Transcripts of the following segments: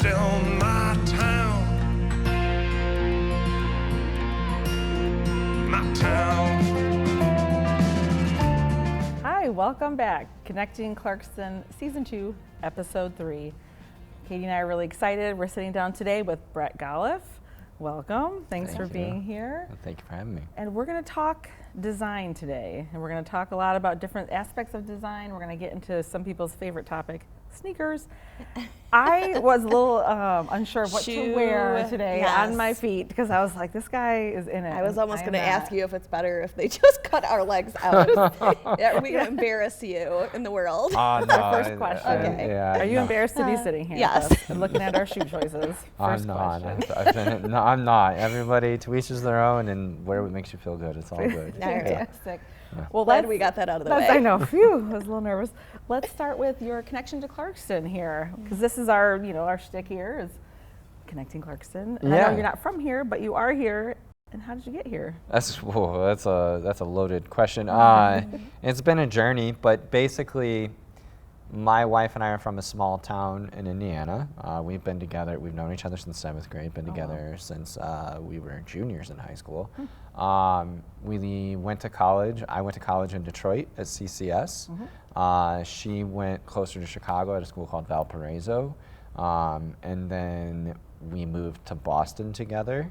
sell my town. My town. Hi, welcome back. Connecting Clarkston, Season 2, Episode 3. Katie and I are really excited. We're sitting down today with Brett Golliff. Welcome. Thanks for being here. Well, thank you for having me. And we're going to talk design today. And we're going to talk a lot about different aspects of design. We're going to get into some people's favorite topic, sneakers. I was a little unsure of what to wear today on my feet because I was like, this guy is in it. I was almost going to ask you if it's better if they just cut our legs out. Are we going to embarrass you in the world? No, First question. Okay. Are you embarrassed to be sitting here yes. with us and looking at our shoe choices? I'm not. No, I'm not. Everybody to each is their own, and whatever makes you feel good, it's all good. Fantastic. Yeah. Well, Glad we got that out of the way. I know. Phew, I was a little nervous. Let's start with your connection to Clarkston here, because this is our, our shtick here is connecting Clarkston. And I know you're not from here, but you are here. And how did you get here? That's a loaded question. It's been a journey, but basically, my wife and I are from a small town in Indiana. We've been together. We've known each other since 7th grade. Been together since we were juniors in high school. We went to college. I went to college in Detroit at CCS. She went closer to Chicago at a school called Valparaiso. And then we moved to Boston together.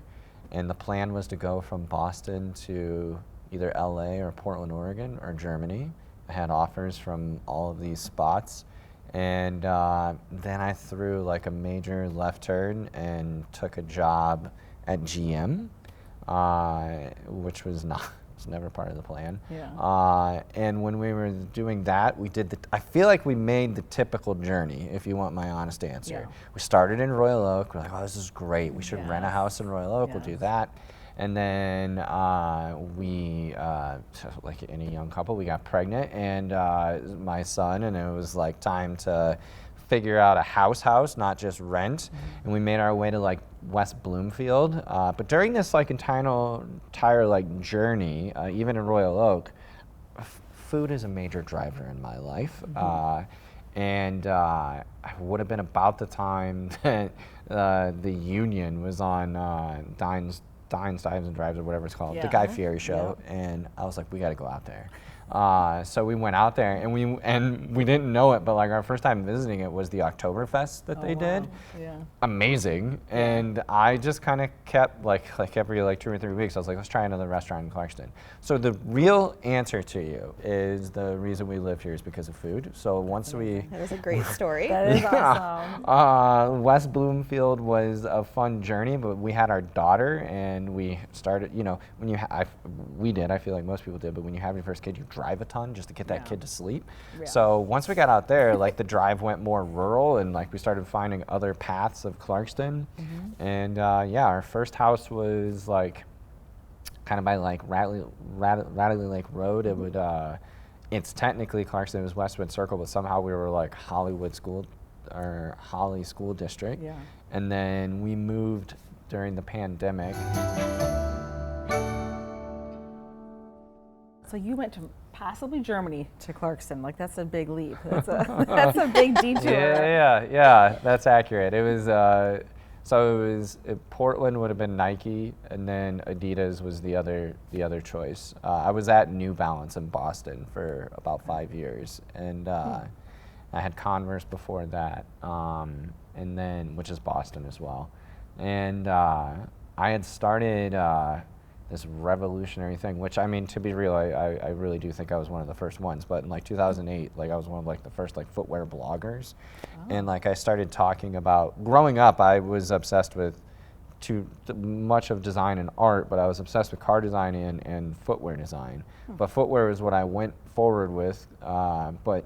And the plan was to go from Boston to either LA or Portland, Oregon, or Germany. I had offers from all of these spots, and then I threw like a major left turn and took a job at GM, which was never part of the plan. Yeah. And when we were doing that, I feel like we made the typical journey, if you want my honest answer. Yeah. We started in Royal Oak. We're like, oh, this is great. We should rent a house in Royal Oak. We'll do that. And then we, like any young couple, we got pregnant, and my son, and it was like time to figure out a house, not just rent. And we made our way to like West Bloomfield. But during this like entire like journey, even in Royal Oak, food is a major driver in my life. And I would have been about the time that the Union was on Dines, Dives and Drives, or whatever it's called, the Guy Fieri show, and I was like, we got to go out there. So we went out there, and we didn't know it, but like our first time visiting it was the Oktoberfest that they did. Yeah. Amazing. And I just kind of kept like every 2 or 3 weeks, I was like, let's try another restaurant in Clarkston. So the real answer to you is the reason we live here is because of food. So once That is a great story. That is awesome. West Bloomfield was a fun journey, but we had our daughter, and we started, when you I feel like most people did, but when you have your first kid, you drive a ton just to get that kid to sleep. Yeah. So once we got out there, like the drive went more rural, and like we started finding other paths of Clarkston. And our first house was like kind of by like Radley Lake Road. It would it's technically Clarkston, it was Westwood Circle, but somehow we were like Holly School District. Yeah. And then we moved during the pandemic. So you went to possibly Germany to Clarkston. Like, that's a big leap. That's a big detour. Yeah, that's accurate. It was Portland would have been Nike, and then Adidas was the other choice. I was at New Balance in Boston for about 5 years, and I had Converse before that, and then, which is Boston as well. And I had started this revolutionary thing, which, I mean, to be real, I really do think I was one of the first ones, but in like 2008, like I was one of like the first like footwear bloggers. And like I started talking about, growing up, I was obsessed with too much of design and art, but I was obsessed with car design and footwear design. But footwear is what I went forward with, but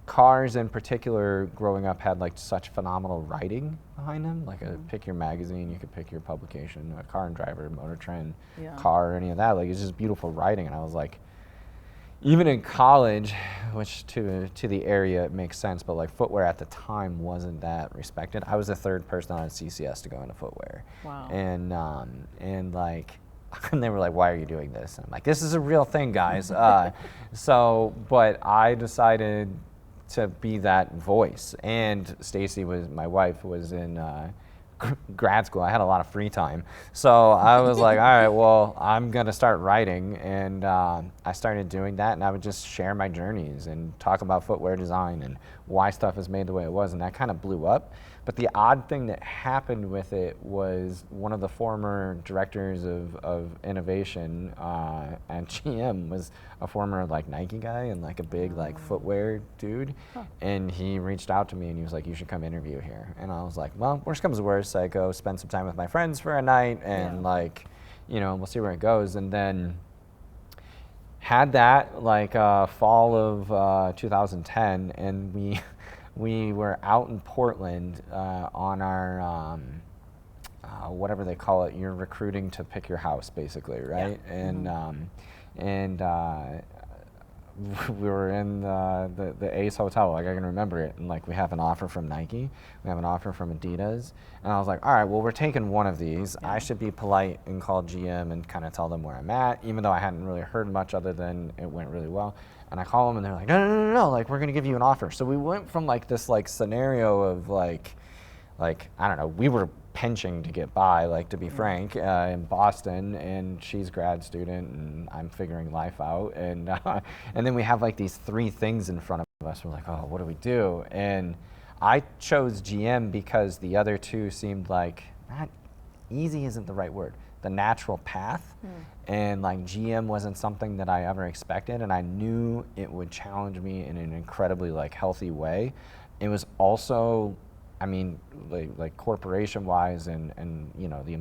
cars in particular, growing up, had like such phenomenal writing behind them. Like pick your magazine, you could pick your publication, Car and Driver, Motor Trend, Car, or any of that. Like, it's just beautiful writing. And I was like, even in college, which to the area it makes sense, but like footwear at the time wasn't that respected. I was the third person on CCS to go into footwear. Wow. And like, and they were like, why are you doing this? And I'm like, this is a real thing, guys. But I decided to be that voice. And Stacy my wife was in grad school. I had a lot of free time. So I was like, all right, well, I'm going to start writing. And I started doing that, and I would just share my journeys and talk about footwear design and why stuff is made the way it was. And that kind of blew up. But the odd thing that happened with it was one of the former directors of innovation at GM was a former like Nike guy and like a big like footwear dude. And he reached out to me and he was like, you should come interview here. And I was like, well, worst comes to worst, I go spend some time with my friends for a night and like, you know, we'll see where it goes. And then had that like fall of 2010, and we were out in Portland on our, whatever they call it, you're recruiting to pick your house, basically, right? Yeah. And we were in the Ace Hotel, like I can remember it, and like we have an offer from Nike, we have an offer from Adidas, and I was like, all right, well, we're taking one of these. Yeah. I should be polite and call GM and kind of tell them where I'm at, even though I hadn't really heard much other than it went really well. And I call them and they're like, no, like we're gonna give you an offer. So we went from like this like scenario of like I don't know, we were pinching to get by, like to be frank, in Boston, and she's grad student and I'm figuring life out, and then we have like these three things in front of us. We're like, oh, what do we do? And I chose GM because the other two seemed like, not easy isn't the right word, the natural path. And like GM wasn't something that I ever expected, and I knew it would challenge me in an incredibly like healthy way. It was also, I mean, like corporation wise and you know, the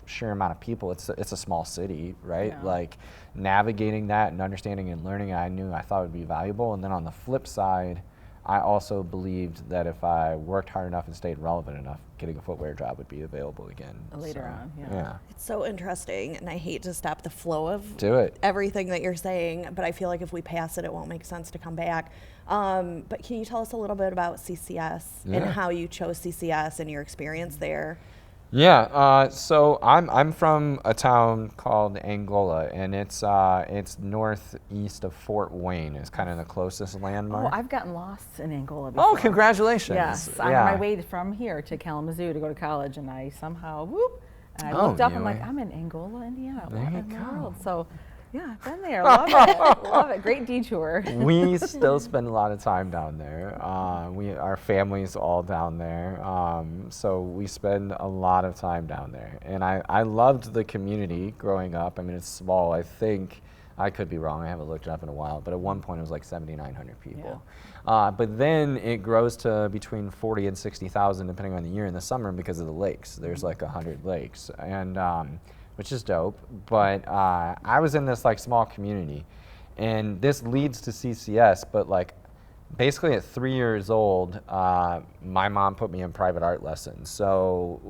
sheer amount of people, it's a small city, right? Yeah. Like navigating that and understanding and learning, I thought would be valuable. And then on the flip side, I also believed that if I worked hard enough and stayed relevant enough, getting a footwear job would be available again. Later on, yeah. It's so interesting, and I hate to stop the flow of everything that you're saying, but I feel like if we pass it, it won't make sense to come back. But can you tell us a little bit about CCS and how you chose CCS and your experience there? Yeah, so I'm from a town called Angola, and it's northeast of Fort Wayne. Is kind of the closest landmark. Oh, I've gotten lost in Angola before. Oh, congratulations! Yes, I'm on my way from here to Kalamazoo to go to college, and I somehow and I looked up. I'm like, I'm in Angola, Indiana. What in the world? So. Yeah, I've been there. Love it. Love it. Great detour. We still spend a lot of time down there. Our family's all down there. So we spend a lot of time down there. And I loved the community growing up. I mean, it's small. I think, I could be wrong. I haven't looked it up in a while. But at one point, it was like 7,900 people. Yeah. But then it grows to between 40 and 60,000, depending on the year in the summer, because of the lakes. There's like 100 lakes. And which is dope, but I was in this like small community, and this leads to CCS, but like basically at 3 years old, my mom put me in private art lessons, so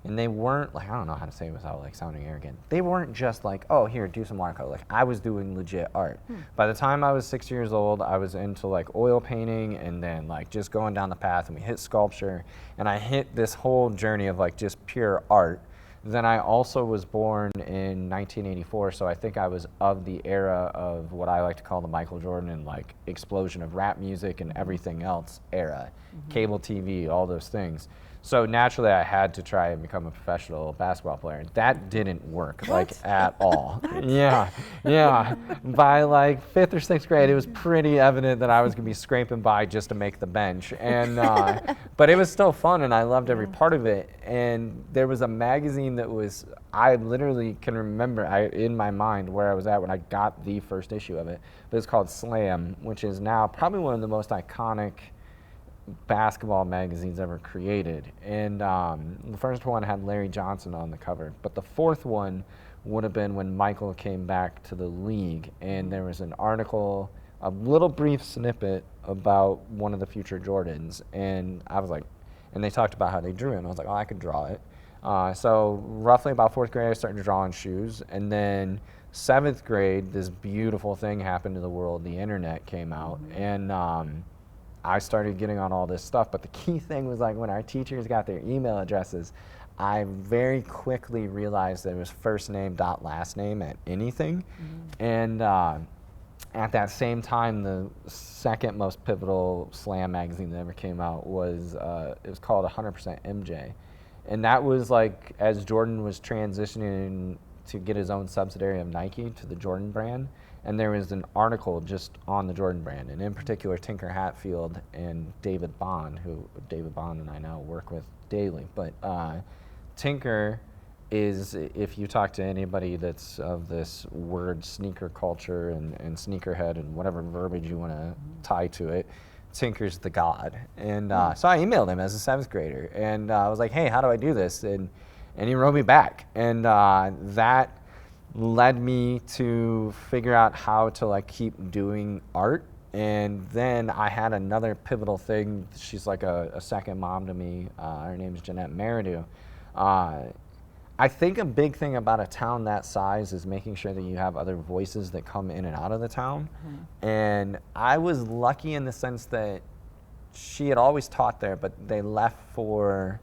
and they weren't like, I don't know how to say it without like sounding arrogant, they weren't just like, oh, here, do some watercolor. Like I was doing legit art. By the time I was 6 years old, I was into like oil painting, and then like just going down the path, and we hit sculpture, and I hit this whole journey of like just pure art. Then I also was born in 1984, so I think I was of the era of what I like to call the Michael Jordan and like explosion of rap music and everything else era, cable TV, all those things. So naturally, I had to try and become a professional basketball player. That didn't work like at all. Yeah. By like 5th or 6th grade, it was pretty evident that I was gonna be scraping by just to make the bench. And but it was still fun, and I loved every part of it. And there was a magazine that was, I literally can remember in my mind where I was at when I got the first issue of it. But it's called Slam, which is now probably one of the most iconic basketball magazines ever created. And the first one had Larry Johnson on the cover, but the fourth one would have been when Michael came back to the league, and there was an article, a little brief snippet about one of the future Jordans, and I was like, and they talked about how they drew it, and I was like, oh, I could draw it. So roughly about 4th grade, I started drawing shoes, and then 7th grade, this beautiful thing happened to the world. The internet came out, and I started getting on all this stuff. But the key thing was like when our teachers got their email addresses, I very quickly realized that it was first name dot last name at anything. And at that same time, the second most pivotal slam magazine that ever came out was it was called 100% MJ, and that was like as Jordan was transitioning to get his own subsidiary of Nike to the Jordan brand, and there was an article just on the Jordan brand, and in particular Tinker Hatfield and David Bond, who David Bond and I now work with daily, but Tinker is, if you talk to anybody that's of this word sneaker culture and sneakerhead and whatever verbiage you want to tie to it, Tinker's the god. And so I emailed him as a 7th grader, and I was like, hey, how do I do this? And he wrote me back, and that led me to figure out how to like keep doing art. And then I had another pivotal thing. She's like a second mom to me. Her name is Jeanette Meridew. I think a big thing about a town that size is making sure that you have other voices that come in and out of the town. And I was lucky in the sense that she had always taught there, but they left for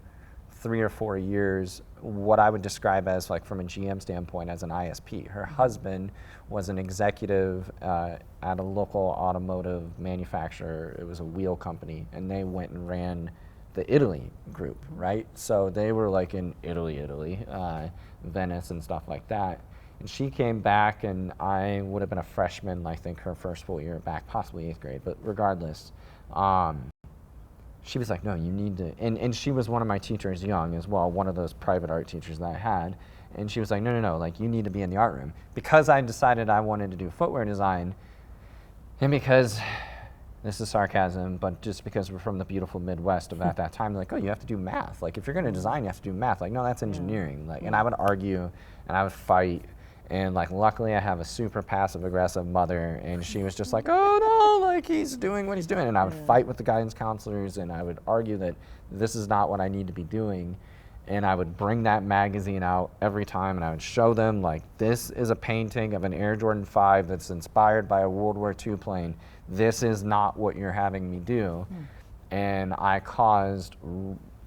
3 or 4 years, what I would describe as, like from a GM standpoint, as an ISP. Her husband was an executive at a local automotive manufacturer. It was a wheel company, and they went and ran the Italy group, right? So they were like in Italy, Venice and stuff like that. And she came back, and I would have been a freshman, I think her first full year back, possibly 8th grade, but regardless, she was like, no, you need to, and she was one of my teachers young as well, one of those private art teachers that I had, and she was like, no, like you need to be in the art room. Because I decided I wanted to do footwear design, and because, this is sarcasm, but just because we're from the beautiful Midwest of at that time, like, oh, you have to do math. Like, if you're gonna design, you have to do math. Like, no, that's engineering. Like, and I would argue, and I would fight, and like, luckily I have a super passive aggressive mother, and she was just like, oh no, like he's doing what he's doing. And I would fight with the guidance counselors, and I would argue that this is not what I need to be doing. And I would bring that magazine out every time, and I would show them, like, this is a painting of an Air Jordan 5 that's inspired by a World War II plane. This is not what you're having me do. And I caused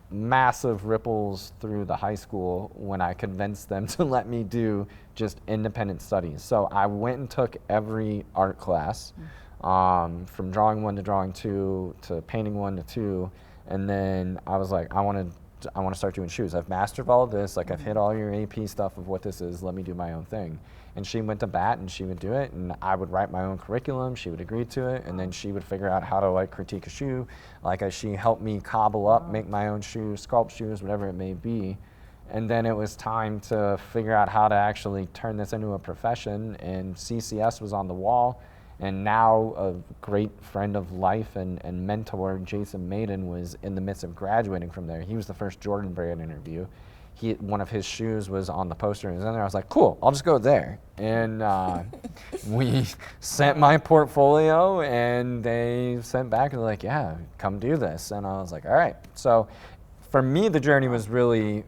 massive ripples through the high school when I convinced them to let me do just independent studies. So I went and took every art class, from drawing 1 to drawing 2 to painting 1 to 2, and then I was like, I want to start doing shoes. I've mastered all of this, like I've hit all your AP stuff of what this is, let me do my own thing. And she went to bat, and she would do it, and I would write my own curriculum, she would agree to it, and then she would figure out how to like critique a shoe. Like she helped me cobble up, make my own shoes, sculpt shoes, whatever it may be. And then it was time to figure out how to actually turn this into a profession, and CCS was on the wall. And now a great friend of life and mentor, Jason Maiden, was in the midst of graduating from there. He was the first Jordan brand interview. One of his shoes was on the poster, and then I was like, cool, I'll just go there. And we sent my portfolio, and they sent back, and they're like, yeah, come do this. And I was like, all right. So for me, the journey was really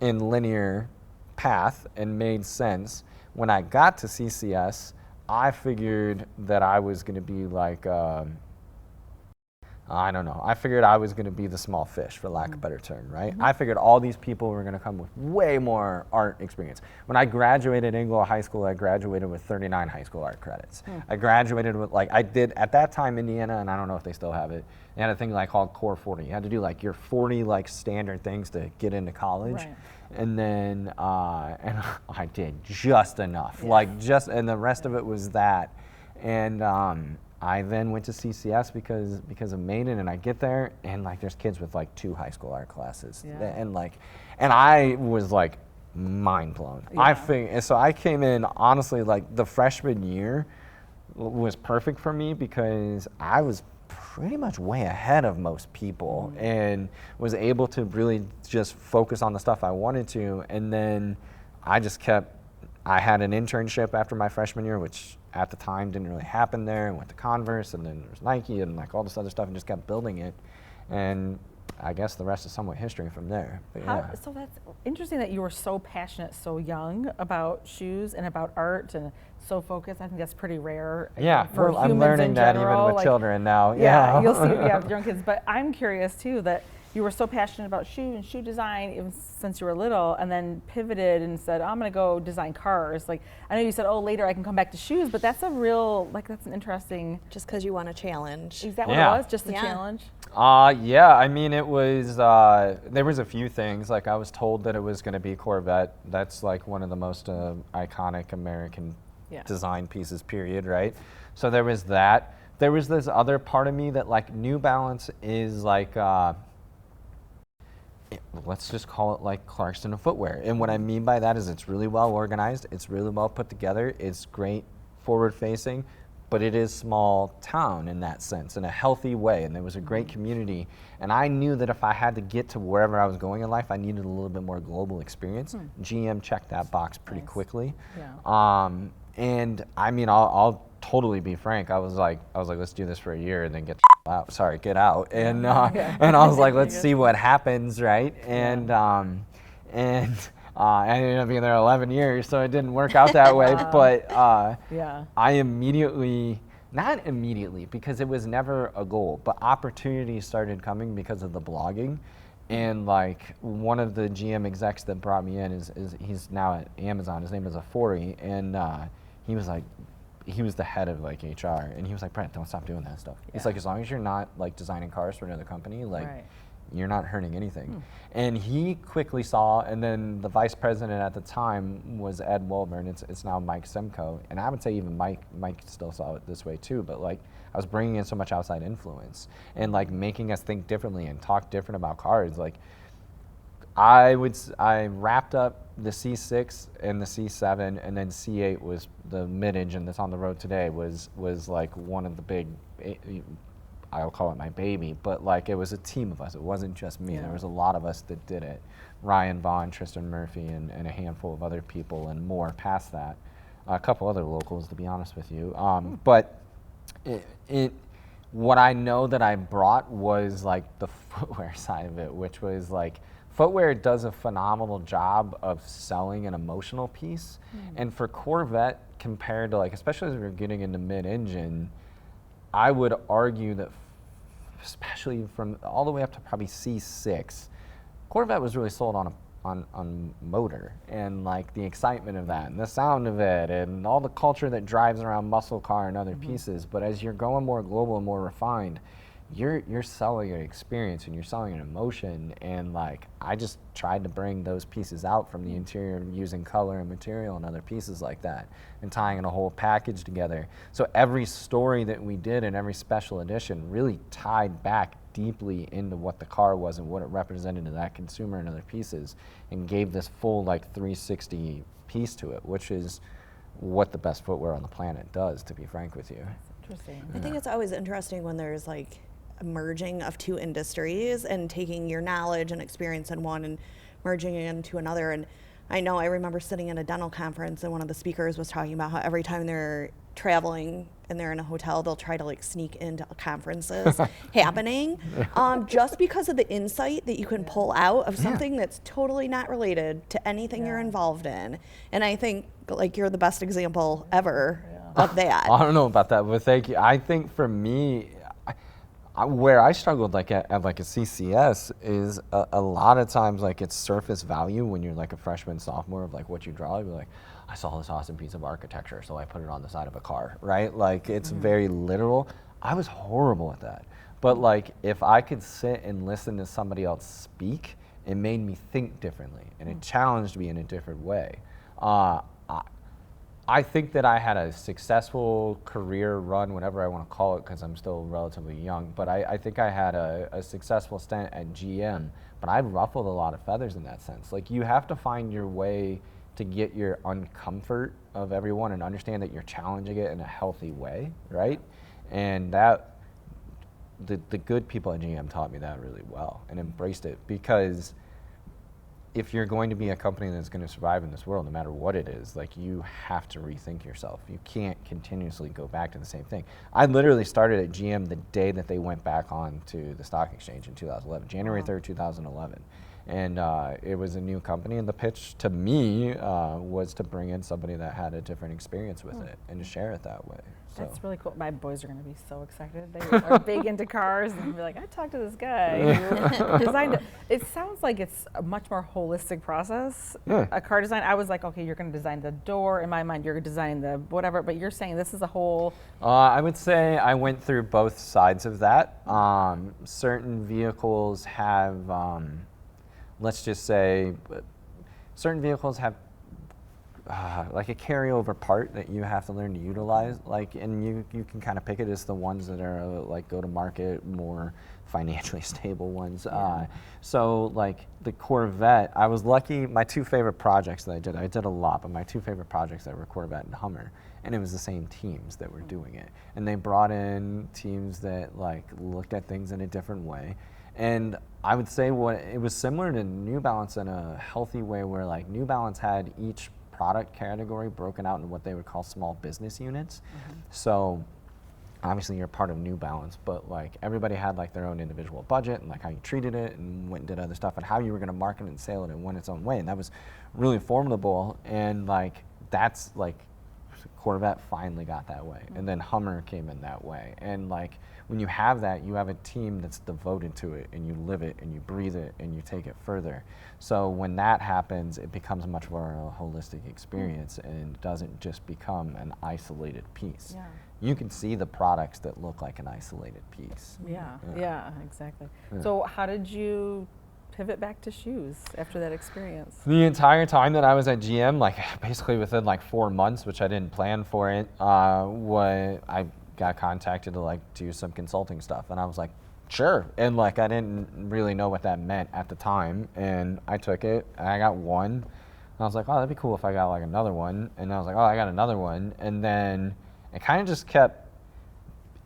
in linear path and made sense. When I got to CCS, I figured that I was going to be like, I don't know. I figured I was going to be the small fish, for lack of a better term, right? I figured all these people were going to come with way more art experience. When I graduated Inglewood High School, I graduated with 39 high school art credits. I graduated with, like, I did, at that time, Indiana, and I don't know if they still have it, they had a thing like called Core 40. You had to do like your 40 like standard things to get into college. Right. And then, and I did just enough, like just, and the rest of it was that. And I then went to CCS because of Maiden, and I get there, and like there's kids with like 2 high school art classes, and I was like mind blown. So I came in, honestly, like the freshman year was perfect for me because I was pretty much way ahead of most people and was able to really just focus on the stuff I wanted to. And then I had an internship after my freshman year, which at the time didn't really happen there, and went to Converse, and then there was Nike and like all this other stuff, and just kept building it. And I guess the rest is somewhat history from there. But so that's interesting that you were so passionate so young about shoes and about art and so focused. I think that's pretty rare. Yeah, for humans I'm learning in that general, even with children now. Yeah, you'll see with young kids. But I'm curious too that you were so passionate about shoe design even since you were little, and then pivoted and said, I'm going to go design cars. Like, I know you said, oh, later I can come back to shoes, but that's a real, like, that's an interesting. Just because you want a challenge. Is that what it was? Just a challenge? Yeah, I mean, it was, there was a few things. Like, I was told that it was going to be Corvette. That's like one of the most iconic American design pieces, period, right? So there was that. There was this other part of me that, like, New Balance is like, let's just call it like Clarkston footwear. And what I mean by that is it's really well organized, it's really well put together, it's great forward facing, but it is small town in that sense, in a healthy way. And there was a great community. And I knew that if I had to get to wherever I was going in life, I needed a little bit more global experience. GM checked that box pretty quickly. And I mean, I'll totally be frank. I was like, let's do this for a year and then get out. Sorry, get out. And and I was like, let's see what happens, right? And I ended up being there 11 years, so it didn't work out that way. But I immediately, not immediately, because it was never a goal, but opportunities started coming because of the blogging. And like one of the GM execs that brought me in is he's now at Amazon. His name is Afori, and he was like, he was the head of like HR, and he was like, Brent, don't stop doing that stuff. He's like, as long as you're not like designing cars for another company, like you're not hurting anything. And he quickly saw, and then the vice president at the time was Ed Wolburn. It's now Mike Simcoe, and I would say even Mike still saw it this way too. But like I was bringing in so much outside influence and like making us think differently and talk different about cars. Like I wrapped up the C6 and the C7, and then C8 was the mid-engine that's on the road today, was like one of the big, I'll call it my baby, but like it was a team of us. It wasn't just me. There was a lot of us that did it. Ryan Vaughn, Tristan Murphy, and a handful of other people, and more past that. A couple other locals, to be honest with you. But what I know that I brought was like the footwear side of it, which was like, footwear does a phenomenal job of selling an emotional piece. And for Corvette, compared to like, especially as we're getting into mid-engine, I would argue that especially from all the way up to probably C6, Corvette was really sold on motor and like the excitement of that and the sound of it and all the culture that drives around muscle car and other pieces. But as you're going more global and more refined, you're selling an experience and you're selling an emotion, and like I just tried to bring those pieces out from the interior using color and material and other pieces like that and tying in a whole package together. So every story that we did and every special edition really tied back deeply into what the car was and what it represented to that consumer and other pieces, and gave this full like 360 piece to it, which is what the best footwear on the planet does, to be frank with you. Interesting. I think it's always interesting when there's like a merging of two industries and taking your knowledge and experience in one and merging it into another. And I remember sitting in a dental conference and one of the speakers was talking about how every time they're traveling and they're in a hotel, they'll try to like sneak into conferences happening, just because of the insight that you can pull out of something that's totally not related to anything you're involved in. And I think like you're the best example ever of that. I don't know about that, but thank you. I think for me, where I struggled like at like a CCS is a lot of times like it's surface value when you're like a freshman, sophomore of like what you draw. You're like, I saw this awesome piece of architecture, so I put it on the side of a car, right? Like it's very literal. I was horrible at that. But like if I could sit and listen to somebody else speak, it made me think differently and it challenged me in a different way. I think that I had a successful career run, whatever I want to call it, because I'm still relatively young, but I think I had a successful stint at GM, but I ruffled a lot of feathers in that sense. Like you have to find your way to get your uncomfort of everyone and understand that you're challenging it in a healthy way, right? And that, the good people at GM taught me that really well and embraced it, because if you're going to be a company that's going to survive in this world, no matter what it is, like you have to rethink yourself. You can't continuously go back to the same thing. I literally started at GM the day that they went back on to the stock exchange in 2011, January 3rd, 2011. And it was a new company, and the pitch to me was to bring in somebody that had a different experience with it and to share it that way. So. That's really cool. My boys are going to be so excited. They are big into cars and be like, I talked to this guy who designed it. It sounds like it's a much more holistic process. Yeah. A car design, I was like, okay, you're going to design the door. In my mind, you're designing the whatever, but you're saying this is a whole. I would say I went through both sides of that. Certain vehicles have, let's just say, certain vehicles have like a carryover part that you have to learn to utilize, like, and you can kind of pick it as the ones that are like go to market, more financially stable ones. So like the Corvette, I was lucky. My two favorite projects that I did a lot, but my two favorite projects that were Corvette and Hummer, and it was the same teams that were doing it, and they brought in teams that like looked at things in a different way. And I would say it was similar to New Balance in a healthy way, where like New Balance had each product category broken out into what they would call small business units. So obviously you're part of New Balance, but like everybody had like their own individual budget and like how you treated it and went and did other stuff and how you were going to market and sell it and went its own way. And that was really formidable. And like that's like Corvette finally got that way, and then Hummer came in that way. And like when you have that, you have a team that's devoted to it, and you live it, and you breathe it, and you take it further. So when that happens, it becomes much more a holistic experience, and it doesn't just become an isolated piece. Yeah. You can see the products that look like an isolated piece. Yeah, exactly. Yeah. So how did you pivot back to shoes after that experience? The entire time that I was at GM, like basically within like 4 months, which I didn't plan for it, I got contacted to like do some consulting stuff, and I was like, sure. And like I didn't really know what that meant at the time, and I took it, and I got one, and I was like, oh, that'd be cool if I got like another one, and I was like, oh, I got another one, and then it kind of just kept.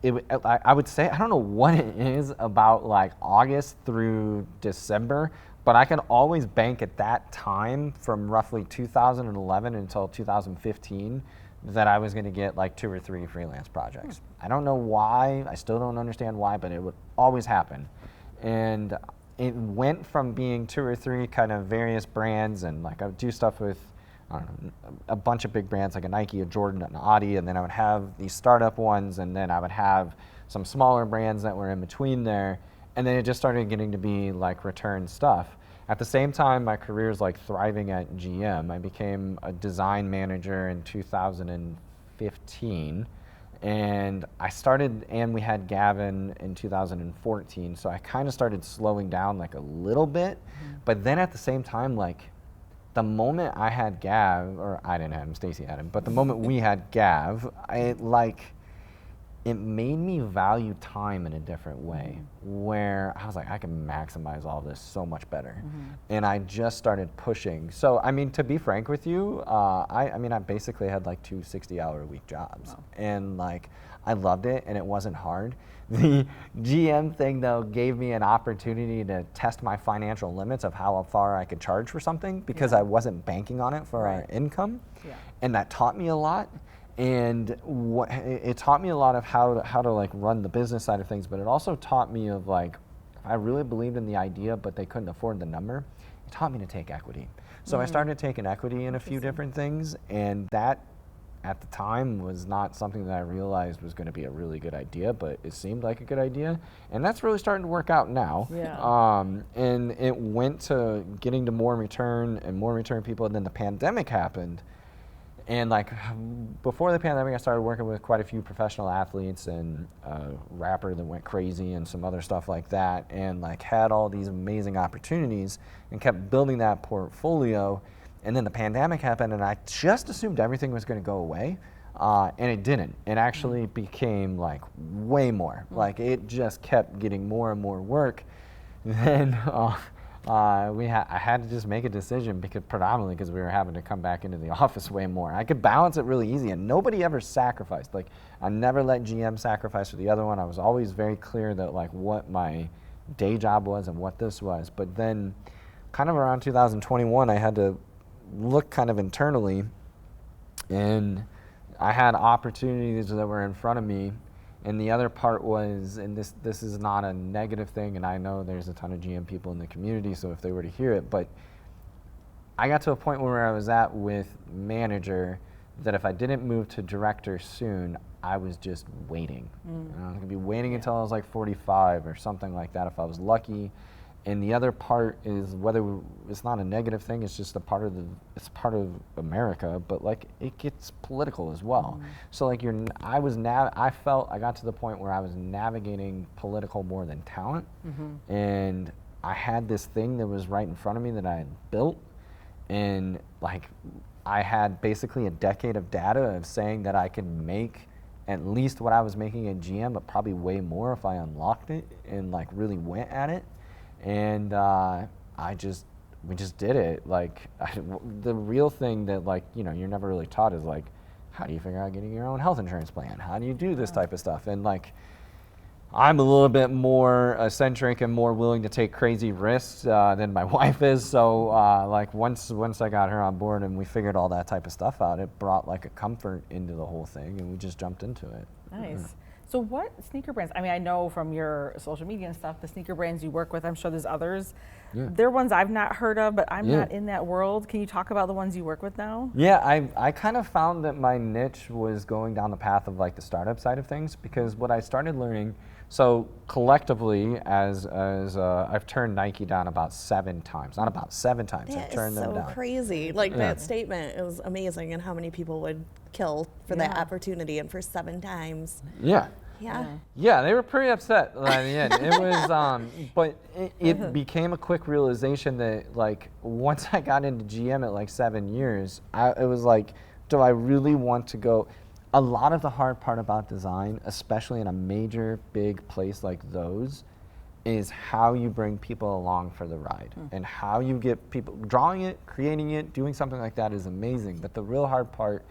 I would say, I don't know what it is about like August through December, but I could always bank at that time from roughly 2011 until 2015 that I was going to get like 2 or 3 freelance projects. I don't know why, I still don't understand why, but it would always happen. And it went from being 2 or 3 kind of various brands, and like I would do stuff with I don't know, a bunch of big brands like a Nike, a Jordan, an Audi, and then I would have these startup ones, and then I would have some smaller brands that were in between there, and then it just started getting to be like return stuff. At the same time, my career is like thriving at GM. I became a design manager in 2015, and we had Gavin in 2014, so I kind of started slowing down like a little bit, but then at the same time, like, the moment I had Gav, or I didn't have him, Stacy had him, but the moment we had Gav, it made me value time in a different way, where I was like, I can maximize all this so much better. And I just started pushing. So, I mean, to be frank with you, I basically had like 2 60-hour-a-week jobs. Wow. And like, I loved it, and it wasn't hard. The GM thing, though, gave me an opportunity to test my financial limits of how far I could charge for something, because I wasn't banking on it for our income. And that taught me a lot. And it taught me a lot of how to like run the business side of things, but it also taught me of like, if I really believed in the idea, but they couldn't afford the number, it taught me to take equity. So I started taking equity in a few different things, and that at the time was not something that I realized was going to be a really good idea, but it seemed like a good idea, and that's really starting to work out now. And it went to getting to more return people, and then the pandemic happened. And like before the pandemic, I started working with quite a few professional athletes and a rapper that went crazy and some other stuff like that, and like had all these amazing opportunities and kept building that portfolio. And then the pandemic happened, and I just assumed everything was going to go away, and it didn't. It actually became like way more. Like it just kept getting more and more work. Then I had to just make a decision, predominantly because we were having to come back into the office way more. I could balance it really easy, and nobody ever sacrificed. Like I never let GM sacrifice for the other one. I was always very clear that like what my day job was and what this was. But then kind of around 2021, I had to look kind of internally, and I had opportunities that were in front of me. And the other part was, and this is not a negative thing, and I know there's a ton of GM people in the community, so if they were to hear it, but I got to a point where I was at with manager that if I didn't move to director soon, I was just waiting. And I was gonna be waiting until I was like 45 or something like that if I was lucky. And the other part is it's not a negative thing, it's just it's part of America, but like it gets political as well. So like I felt I got to the point where I was navigating political more than talent. And I had this thing that was right in front of me that I had built, and like I had basically a decade of data of saying that I could make at least what I was making at GM, but probably way more if I unlocked it and like really went at it. And we just did it. Like the real thing that like, you know, you're never really taught is like, how do you figure out getting your own health insurance plan? How do you do this type of stuff? And like, I'm a little bit more eccentric and more willing to take crazy risks than my wife is. So like once I got her on board and we figured all that type of stuff out, it brought like a comfort into the whole thing, and we just jumped into it. Nice. So what sneaker brands, I mean, I know from your social media and stuff, the sneaker brands you work with, I'm sure there's others. They're ones I've not heard of, but I'm not in that world. Can you talk about the ones you work with now? Yeah, I kind of found that my niche was going down the path of like the startup side of things, because what I started learning, so collectively as I've turned Nike down about 7 times, not about 7 times, I've turned them down. That is so crazy. Like that statement is amazing, and how many people would kill for that opportunity, and for 7 times. Yeah, they were pretty upset at the end. It was, but it became a quick realization that like once I got into GM at like 7 years, it was like, do I really want to go? A lot of the hard part about design, especially in a major big place like those, is how you bring people along for the ride and how you get people drawing it, creating it, doing something like that is amazing. But the real hard part,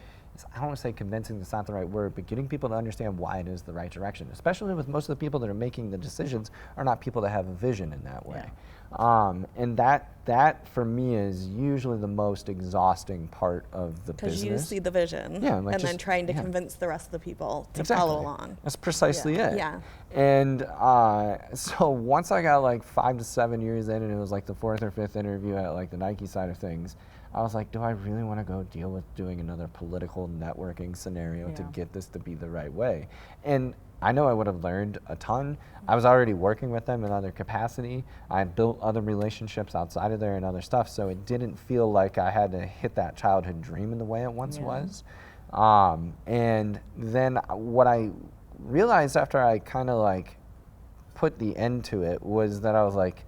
I don't want to say convincing, that's not the right word, but getting people to understand why it is the right direction, especially with most of the people that are making the decisions are not people that have a vision in that way. And that for me is usually the most exhausting part of the business. Because you see the vision, and then trying to convince the rest of the people to follow along. That's precisely it. And so once I got like 5 to 7 years in, and it was like the 4th or 5th interview at like the Nike side of things, I was like, do I really want to go deal with doing another political networking scenario to get this to be the right way? And I know I would have learned a ton. I was already working with them in other capacity. I had built other relationships outside of there and other stuff, so it didn't feel like I had to hit that childhood dream in the way it once was. And then what I realized after I kind of like put the end to it was that I was like,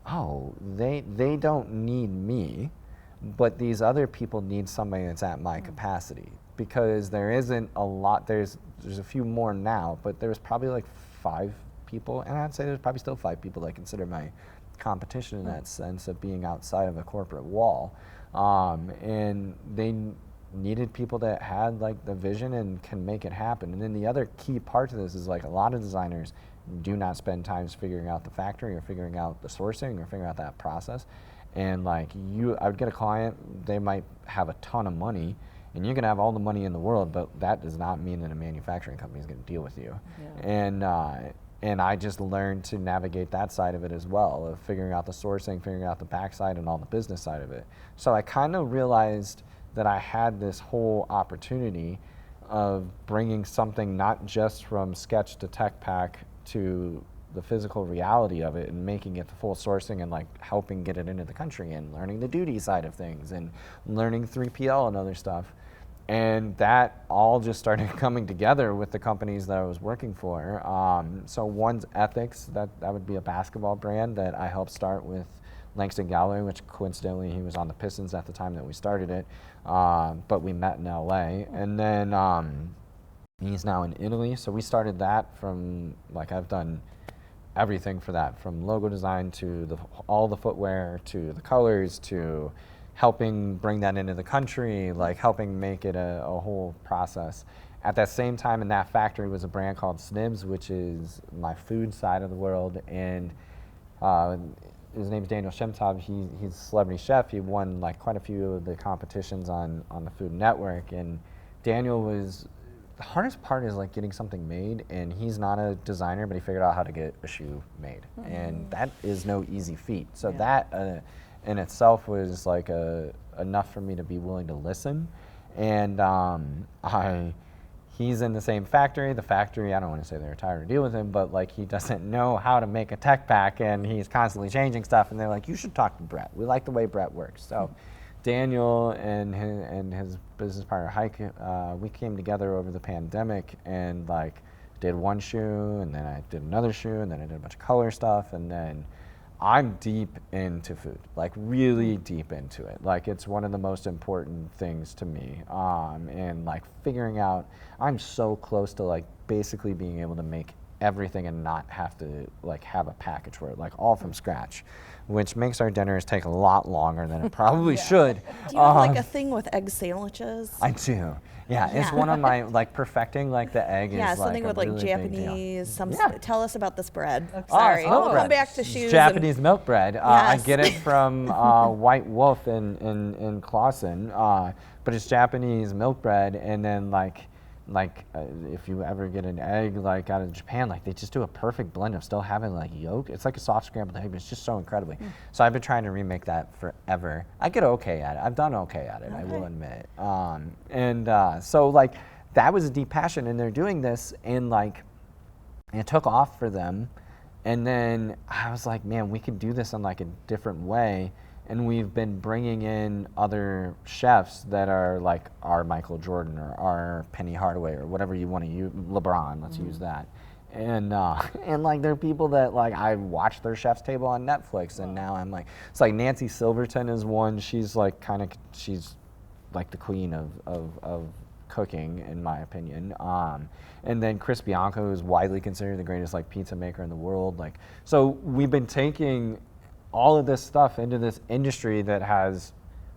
oh, they don't need me, but these other people need somebody that's at my capacity, because there isn't a lot. There's a few more now, but there's probably like 5 people, and I'd say there's probably still 5 people that I consider my competition in that sense of being outside of a corporate wall. And they needed people that had like the vision and can make it happen. And then the other key part to this is like a lot of designers do not spend time figuring out the factory or figuring out the sourcing or figuring out that process. And like I would get a client, they might have a ton of money, and you can have all the money in the world, but that does not mean that a manufacturing company is going to deal with you. And I just learned to navigate that side of it as well, of figuring out the sourcing, figuring out the backside, and all the business side of it. So I kind of realized that I had this whole opportunity of bringing something not just from sketch to tech pack to the physical reality of it and making it the full sourcing and like helping get it into the country and learning the duty side of things and learning 3PL and other stuff. And that all just started coming together with the companies that I was working for. So one's Ethics, that would be a basketball brand that I helped start with Langston Galloway, which coincidentally he was on the Pistons at the time that we started it, but we met in LA. And then he's now in Italy. So we started that from, like, I've done everything for that, from logo design to all the footwear to the colors to helping bring that into the country, like helping make it a whole process. At that same time in that factory was a brand called Snibbs, which is my food side of the world. And his name's Daniel Shemtov. He's a celebrity chef. He won like quite a few of the competitions on the Food Network. And Daniel the hardest part is like getting something made, and he's not a designer, but he figured out how to get a shoe made. And that is no easy feat. So that in itself was like enough for me to be willing to listen. And he's in the same factory. The factory, I don't want to say they're tired to deal with him, but like he doesn't know how to make a tech pack, and he's constantly changing stuff. And they're like, you should talk to Brett. We like the way Brett works. So Daniel and his business partner Hike, we came together over the pandemic and like did one shoe, and then I did another shoe, and then I did a bunch of color stuff, and then I'm deep into food, like really deep into it. Like it's one of the most important things to me. And like figuring out, I'm so close to like basically being able to make everything and not have to like have a package for it, like all from scratch, which makes our dinners take a lot longer than it probably should. Do you have like a thing with egg sandwiches? I do. Yeah, it's one of my, like perfecting like the egg is something like with a like really Japanese, tell us about this bread. Okay. Sorry, it's milk we'll bread. come back to shoes. Japanese milk bread. I Yes. get it from White Wolf in Clarkston, but it's Japanese milk bread, and then if you ever get an egg like out of Japan, like they just do a perfect blend of still having like yolk. It's like a soft scrambled egg, but it's just so incredibly. So I've been trying to remake that forever. I get okay at it. I've done okay at it, I will admit. So like that was a deep passion, and they're doing this, and like it took off for them. And then I was like, man, we could do this in like a different way. And we've been bringing in other chefs that are like our Michael Jordan or our Penny Hardaway or whatever you want to use, LeBron, let's use that. And like they're people that like I watched their chef's table on Netflix, and now I'm like, it's like Nancy Silverton is one. She's like she's like the queen of cooking in my opinion. And then Chris Bianco is widely considered the greatest like pizza maker in the world. Like, so we've been taking all of this stuff into this industry that has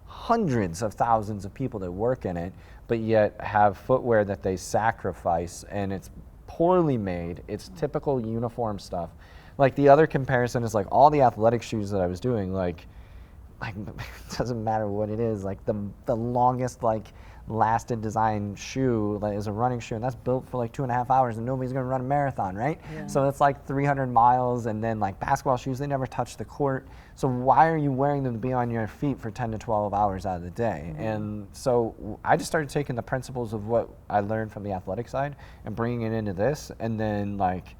hundreds of thousands of people that work in it, but yet have footwear that they sacrifice, and it's poorly made. It's typical uniform stuff. Like the other comparison is like all the athletic shoes that I was doing, like it doesn't matter what it is, like the longest like lasted design shoe like, is a running shoe, and that's built for like 2.5 hours, and nobody's gonna run a marathon, right? Yeah. So it's like 300 miles, and then like basketball shoes, they never touch the court. So why are you wearing them to be on your feet for 10 to 12 hours out of the day? Mm-hmm. And so I just started taking the principles of what I learned from the athletic side and bringing it into this, and then like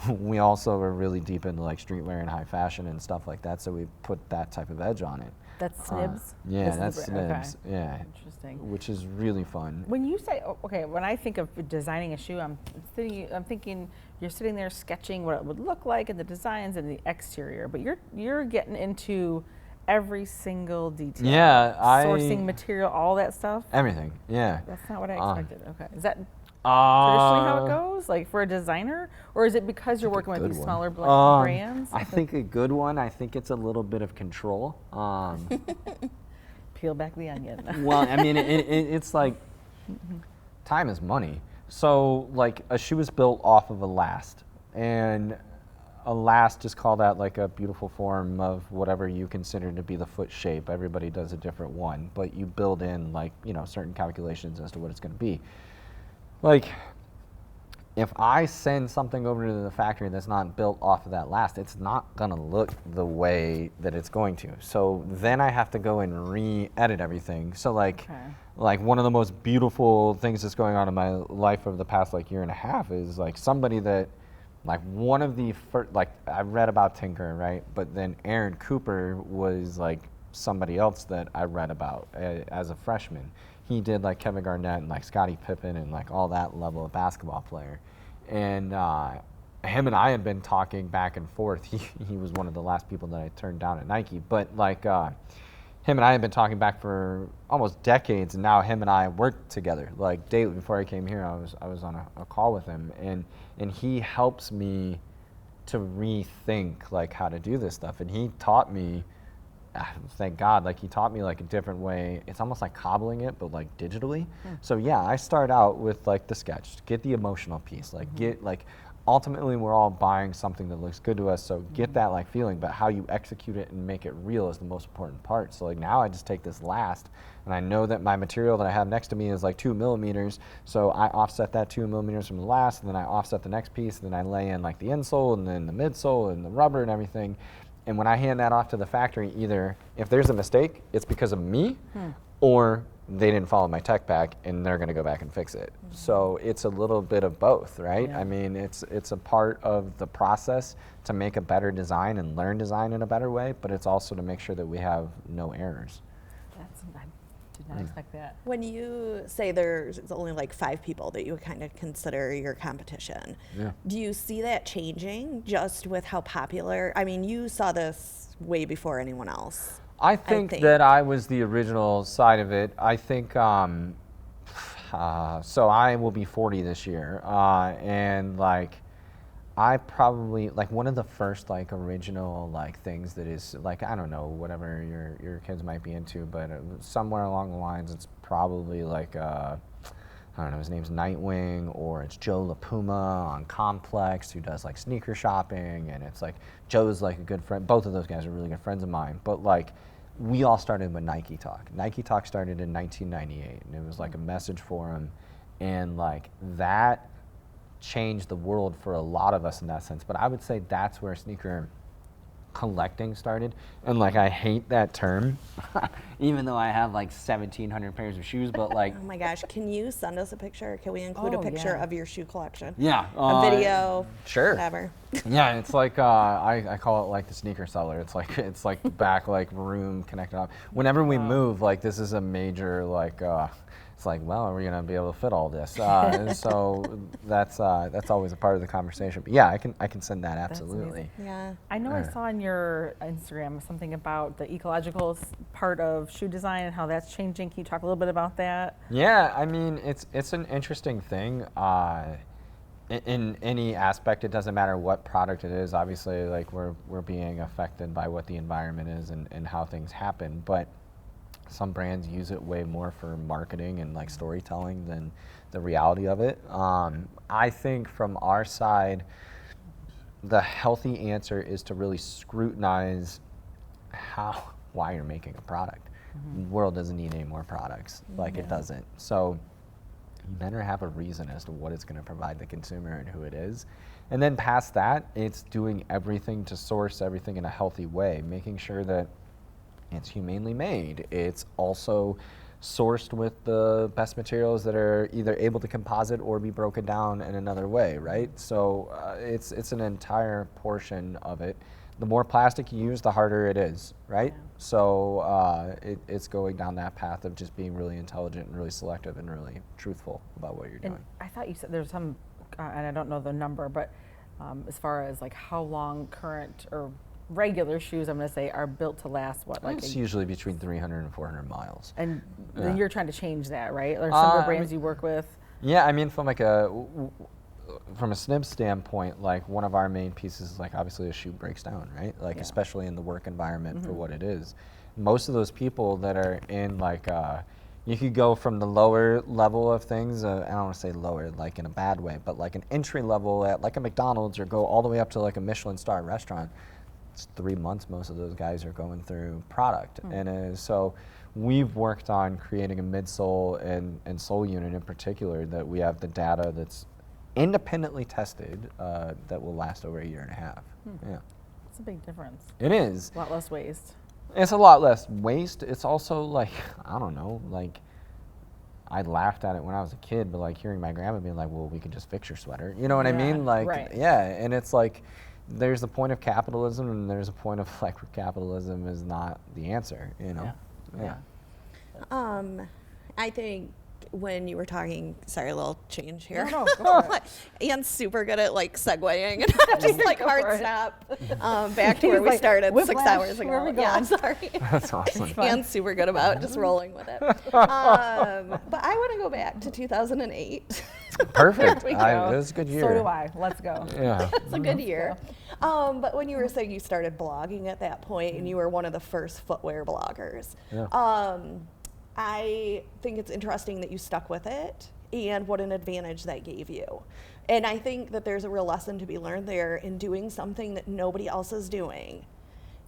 we also are really deep into like streetwear and high fashion and stuff like that, so we put that type of edge on it. That's Snibbs? Yeah, that's Snibbs. Okay. Yeah. Interesting. Which is really fun. When you say, okay, when I think of designing a shoe, I'm thinking you're sitting there sketching what it would look like and the designs and the exterior, but you're getting into every single detail. Yeah, sourcing material, all that stuff. Everything. Yeah. That's not what I expected. Okay, is that traditionally how it goes, like for a designer, or is it because you're working with these smaller brands? I think a good one. I think it's a little bit of control. Peel back the onion. Well, I mean, it's like time is money. So like a shoe is built off of a last, and a last is called out like a beautiful form of whatever you consider to be the foot shape. Everybody does a different one, but you build in like, you know, certain calculations as to what it's going to be. Like, if I send something over to the factory that's not built off of that last, it's not gonna look the way that it's going to. So then I have to go and re-edit everything. So like one of the most beautiful things that's going on in my life over the past like year and a half is like somebody that, like one of the first, like I read about Tinker, right? But then Aaron Cooper was like somebody else that I read about as a freshman. He did like Kevin Garnett and like Scottie Pippen and like all that level of basketball player. And him and I had been talking back and forth. He was one of the last people that I turned down at Nike. But like him and I had been talking back for almost decades, and now him and I worked together like daily. Before I came here, I was on a call with him, and he helps me to rethink like how to do this stuff. And he taught me, thank God, like he taught me like a different way. It's almost like cobbling it, but like digitally. So yeah, I start out with like the sketch, get the emotional piece, like get like, ultimately we're all buying something that looks good to us, so get that like feeling, but how you execute it and make it real is the most important part. So like now I just take this last, and I know that my material that I have next to me is like 2 millimeters, so I offset that 2 millimeters from the last, and then I offset the next piece, and then I lay in like the insole and then the midsole and the rubber and everything. And when I hand that off to the factory, either if there's a mistake, it's because of me, or they didn't follow my tech pack and they're going to go back and fix it. So it's a little bit of both, right? Yeah. I mean, it's a part of the process to make a better design and learn design in a better way, but it's also to make sure that we have no errors. I did not expect that. When you say there's only like 5 people that you would kind of consider your competition, do you see that changing just with how popular? I mean, you saw this way before anyone else. I think that I was the original side of it. I think, so I will be 40 this year, and like, I probably, like one of the first like original like things that is like, I don't know, whatever your kids might be into, but somewhere along the lines, it's probably like, I don't know, his name's Nightwing, or it's Joe LaPuma on Complex, who does like sneaker shopping, and it's like, Joe's like a good friend. Both of those guys are really good friends of mine, but like, we all started with Nike Talk. Nike Talk started in 1998, and it was like a message forum, and like that changed the world for a lot of us in that sense. But I would say that's where sneaker collecting started. And like, I hate that term, even though I have like 1,700 pairs of shoes, but like. Oh my gosh, can you send us a picture? Can we include a picture of your shoe collection? Yeah. A video, sure. whatever. Yeah, it's like, I call it like the sneaker cellar. It's like the back like room connected up. Whenever we move, like this is a major like, it's like, well, are we gonna be able to fit all this? And so that's always a part of the conversation. But yeah, I can send that absolutely. Yeah. I know I saw on your Instagram something about the ecological part of shoe design and how that's changing. Can you talk a little bit about that? Yeah, I mean, it's an interesting thing. In any aspect, it doesn't matter what product it is. Obviously, like we're being affected by what the environment is and how things happen. But some brands use it way more for marketing and like storytelling than the reality of it. I think from our side, the healthy answer is to really scrutinize why you're making a product. The world doesn't need any more products. Like it doesn't. So you better have a reason as to what it's going to provide the consumer and who it is. And then past that, it's doing everything to source everything in a healthy way, making sure that it's humanely made. It's also sourced with the best materials that are either able to composite or be broken down in another way, right? So it's an entire portion of it. The more plastic you use, the harder it is, right? Yeah. So it's going down that path of just being really intelligent and really selective and really truthful about what you're doing. And I thought you said there's some, and I don't know the number, but as far as like how long current or regular shoes, I'm going to say, are built to last what? Like it's usually between 300 and 400 miles. And then you're trying to change that, right? Or some of the brands you work with? Yeah, I mean, from a Snibbs standpoint, like one of our main pieces is like obviously a shoe breaks down, right? Like especially in the work environment for what it is. Most of those people that are in like, you could go from the lower level of things, I don't want to say lower like in a bad way, but like an entry level at like a McDonald's, or go all the way up to like a Michelin star restaurant. It's 3 months most of those guys are going through product. And so we've worked on creating a midsole and sole unit in particular that we have the data that's independently tested that will last over 1.5 years. Yeah. It's a big difference. It is. A lot less waste. It's a lot less waste. It's also like, I don't know, like I laughed at it when I was a kid, but like hearing my grandma being like, well, we could just fix your sweater. You know what I mean? Like, yeah, and it's like, there's a point of capitalism and there's a point of like capitalism is not the answer, you know? Yeah. I think when you were talking, sorry, a little change here. No, go for it. Ian's super good at like segueing and just like hard stop back to where we started 6 hours ago. Where are we going? Yeah, sorry. That's awesome. Ian's super good about just rolling with it. But I want to go back to 2008. Perfect. There we It go. was a good year. So do I. Let's go. Yeah. It's a good year. But when you were saying you started blogging at that point and you were one of the first footwear bloggers, I think it's interesting that you stuck with it and what an advantage that gave you. And I think that there's a real lesson to be learned there in doing something that nobody else is doing.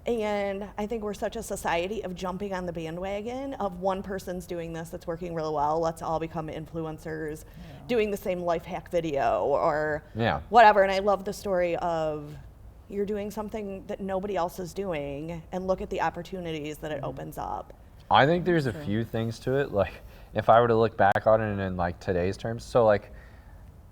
And I think we're such a society of jumping on the bandwagon of one person's doing this that's working really well. Let's all become influencers, doing the same life hack video or whatever. And I love the story of you're doing something that nobody else is doing and look at the opportunities that it opens up. I think there's a few things to it. Like, if I were to look back on it in like today's terms, so like,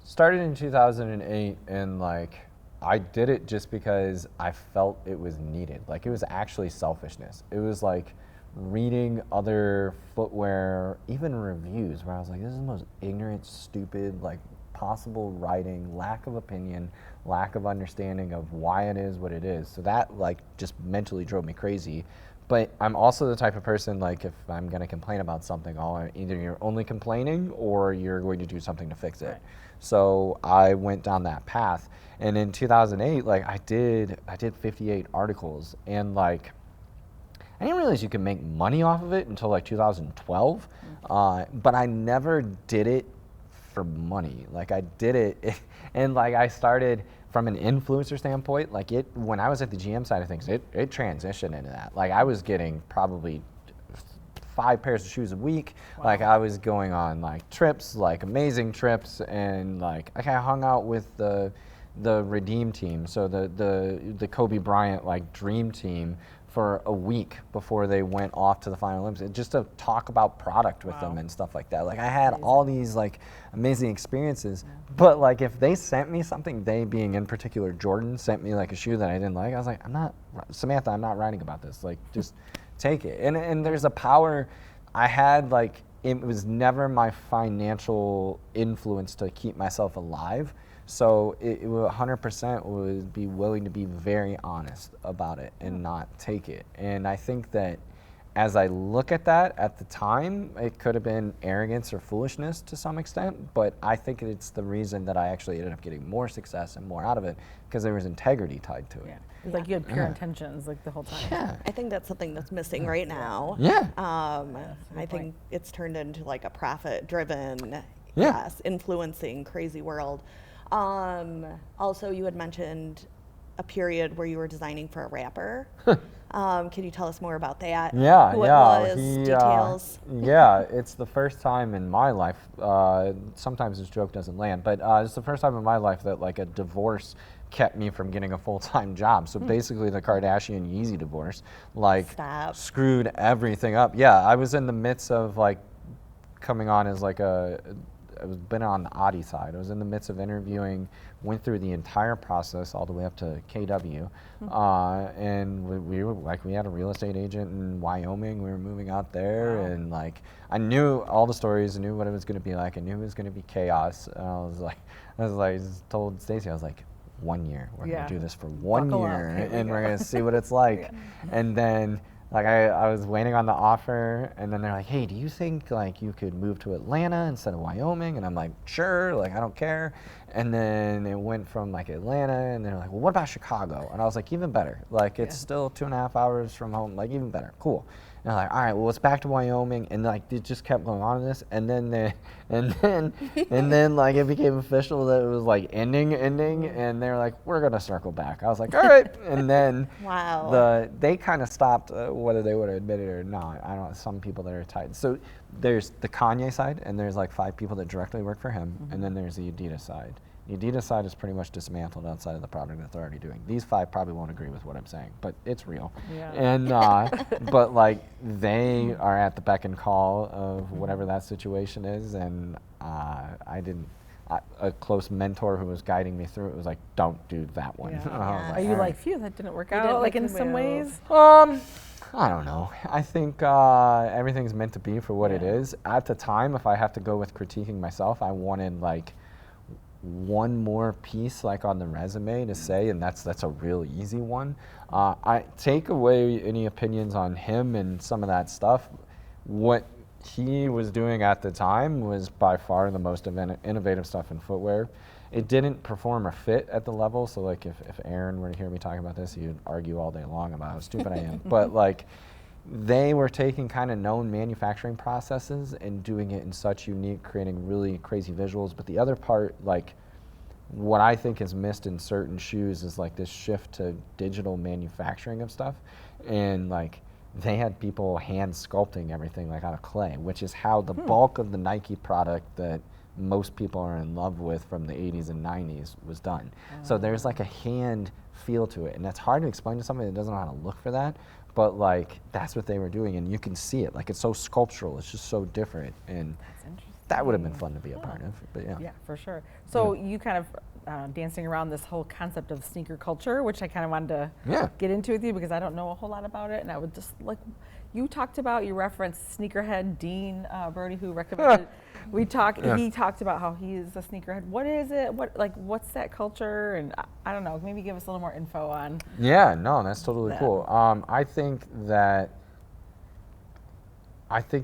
started in 2008, and like, I did it just because I felt it was needed. Like, it was actually selfishness. It was like reading other footwear, even reviews, where I was like, this is the most ignorant, stupid, like, possible writing, lack of opinion, lack of understanding of why it is what it is. So that like just mentally drove me crazy. But I'm also the type of person, like, if I'm going to complain about something, either you're only complaining or you're going to do something to fix it. Right. So I went down that path. And in 2008, like, I did 58 articles, and like, I didn't realize you could make money off of it until like 2012. But I never did it for money. Like, I did it, and like, I started from an influencer standpoint. Like, when I was at the GM side of things, it transitioned into that. Like, I was getting probably 5 pairs of shoes a week. Wow. Like, I was going on like trips, like amazing trips, and like, I hung out with the Redeem team, so the Kobe Bryant like dream team, for a week before they went off to the Final Olympics, just to talk about product with them and stuff like that. Like, I had all these like amazing experiences, but like, if they sent me something, they being in particular Jordan, sent me like a shoe that I didn't like, I was like, Samantha, I'm not writing about this. Like, just take it. And there's a power I had, like, it was never my financial influence to keep myself alive. So it 100% would be willing to be very honest about it and not take it. And I think that as I look at that at the time, it could have been arrogance or foolishness to some extent, but I think it's the reason that I actually ended up getting more success and more out of it, because there was integrity tied to it. Yeah. It's like you had pure intentions like the whole time. Yeah. I think that's something that's missing right now. Yeah. I think it's turned into like a profit-driven, influencing crazy world. Also, you had mentioned a period where you were designing for a rapper. Can you tell us more about that? Yeah, Who it was, details? Yeah, it's the first time in my life, sometimes this joke doesn't land, but it's the first time in my life that like a divorce kept me from getting a full-time job. So basically the Kardashian Yeezy divorce, like, screwed everything up. Yeah, I was in the midst of like coming on as like I was been on the Audi side. I was in the midst of interviewing, went through the entire process all the way up to KW, and we were like, we had a real estate agent in Wyoming. We were moving out there, and like, I knew all the stories, I knew what it was going to be like. I knew it was going to be chaos. And I was like, told Stacy, I was like, 1 year. We're going to do this for 1 year, and we're going to see what it's like. And then, like, I was waiting on the offer, and then they're like, hey, do you think like you could move to Atlanta instead of Wyoming? And I'm like, sure, like, I don't care. And then it went from like Atlanta, and they're like, well, what about Chicago? And I was like, even better. Like, it's still 2.5 hours from home, like, even better, cool. And I'm like, all right, well, it's back to Wyoming, and like, it just kept going on in this, and then like, it became official that it was like ending, and they're like, we're gonna circle back. I was like, all right, and then they kind of stopped, whether they would have admitted it or not. I don't know, some people that are tied. So there's the Kanye side, and there's like 5 people that directly work for him, and then there's the Adidas side. The Adidas side is pretty much dismantled outside of the product that they're already doing. These 5 probably won't agree with what I'm saying, but it's real. Yeah. And but like, they are at the beck and call of whatever that situation is, and a close mentor who was guiding me through it was like, don't do that one. Yeah. Are you like, phew, that didn't work out, like, in some ways? I don't know. I think everything's meant to be for what it is. At the time, if I have to go with critiquing myself, I wanted like one more piece like on the resume to say, and that's a real easy one. I take away any opinions on him and some of that stuff. What he was doing at the time was by far the most innovative stuff in footwear. It didn't perform or fit at the level, so like, if Aaron were to hear me talking about this, he'd argue all day long about how stupid I am. But like, they were taking kind of known manufacturing processes and doing it in such unique, creating really crazy visuals. But the other part, like, what I think is missed in certain shoes is like this shift to digital manufacturing of stuff. And like, they had people hand sculpting everything like out of clay, which is how the bulk of the Nike product that most people are in love with from the 80s and 90s was done. So there's like a hand feel to it, and that's hard to explain to somebody that doesn't know how to look for that. But like that's what they were doing, and you can see it. Like it's so sculptural. It's just so different, and that would have been fun to be a part of. But yeah. Yeah, for sure. So you kind of dancing around this whole concept of sneaker culture, which I kind of wanted to get into with you because I don't know a whole lot about it, and I would just like. You referenced sneakerhead Dean Brody, who recommended we talk. He talked about how he is a sneakerhead. What is it? What's that culture? And I don't know. Maybe give us a little more info on. Yeah, no, that's totally cool. I think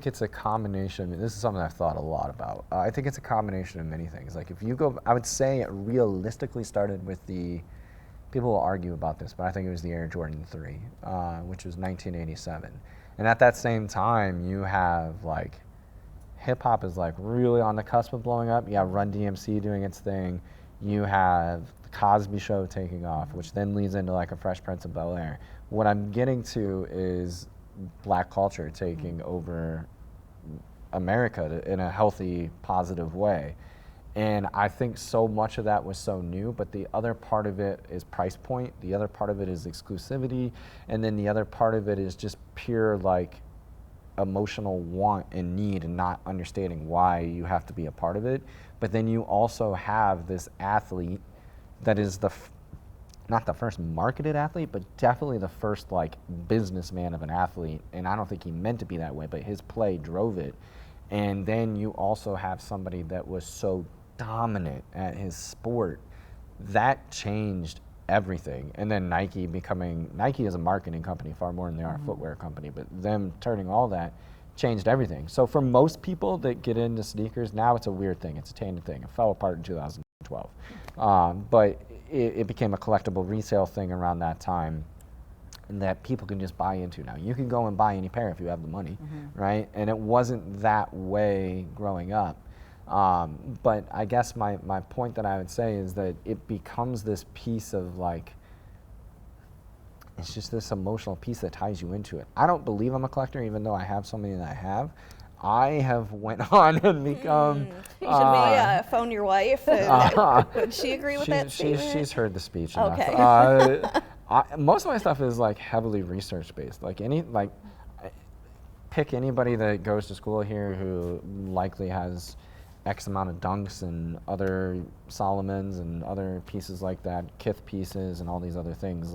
it's a combination. This is something I've thought a lot about. I think it's a combination of many things. Like if you go, I would say it realistically started with people will argue about this, but I think it was the Air Jordan 3, which was 1987. And at that same time, you have like hip hop is like really on the cusp of blowing up. You have Run DMC doing its thing. You have the Cosby Show taking off, which then leads into like a Fresh Prince of Bel-Air. What I'm getting to is black culture taking over America in a healthy, positive way. And I think so much of that was so new, but the other part of it is price point, the other part of it is exclusivity, and then the other part of it is just pure like emotional want and need and not understanding why you have to be a part of it. But then you also have this athlete that is not the first marketed athlete, but definitely the first like businessman of an athlete. And I don't think he meant to be that way, but his play drove it. And then you also have somebody that was so dominant at his sport that changed everything. And then Nike is a marketing company far more than they are a footwear company, but them turning all that changed everything. So for most people that get into sneakers now, it's a weird thing, it's a tainted thing. It fell apart in 2012, but it became a collectible resale thing around that time, and that people can just buy into now. You can go and buy any pair if you have the money, right? And it wasn't that way growing up. But I guess my point that I would say is that it becomes this piece of like, it's just this emotional piece that ties you into it. I don't believe I'm a collector, even though I have so many that I have. I have went on and become. You should phone your wife. And would she agree with that statement? She's heard the speech enough. Okay. Most of my stuff is like heavily research based. Pick anybody that goes to school here who likely has X amount of Dunks and other Solomons and other pieces like that, Kith pieces and all these other things.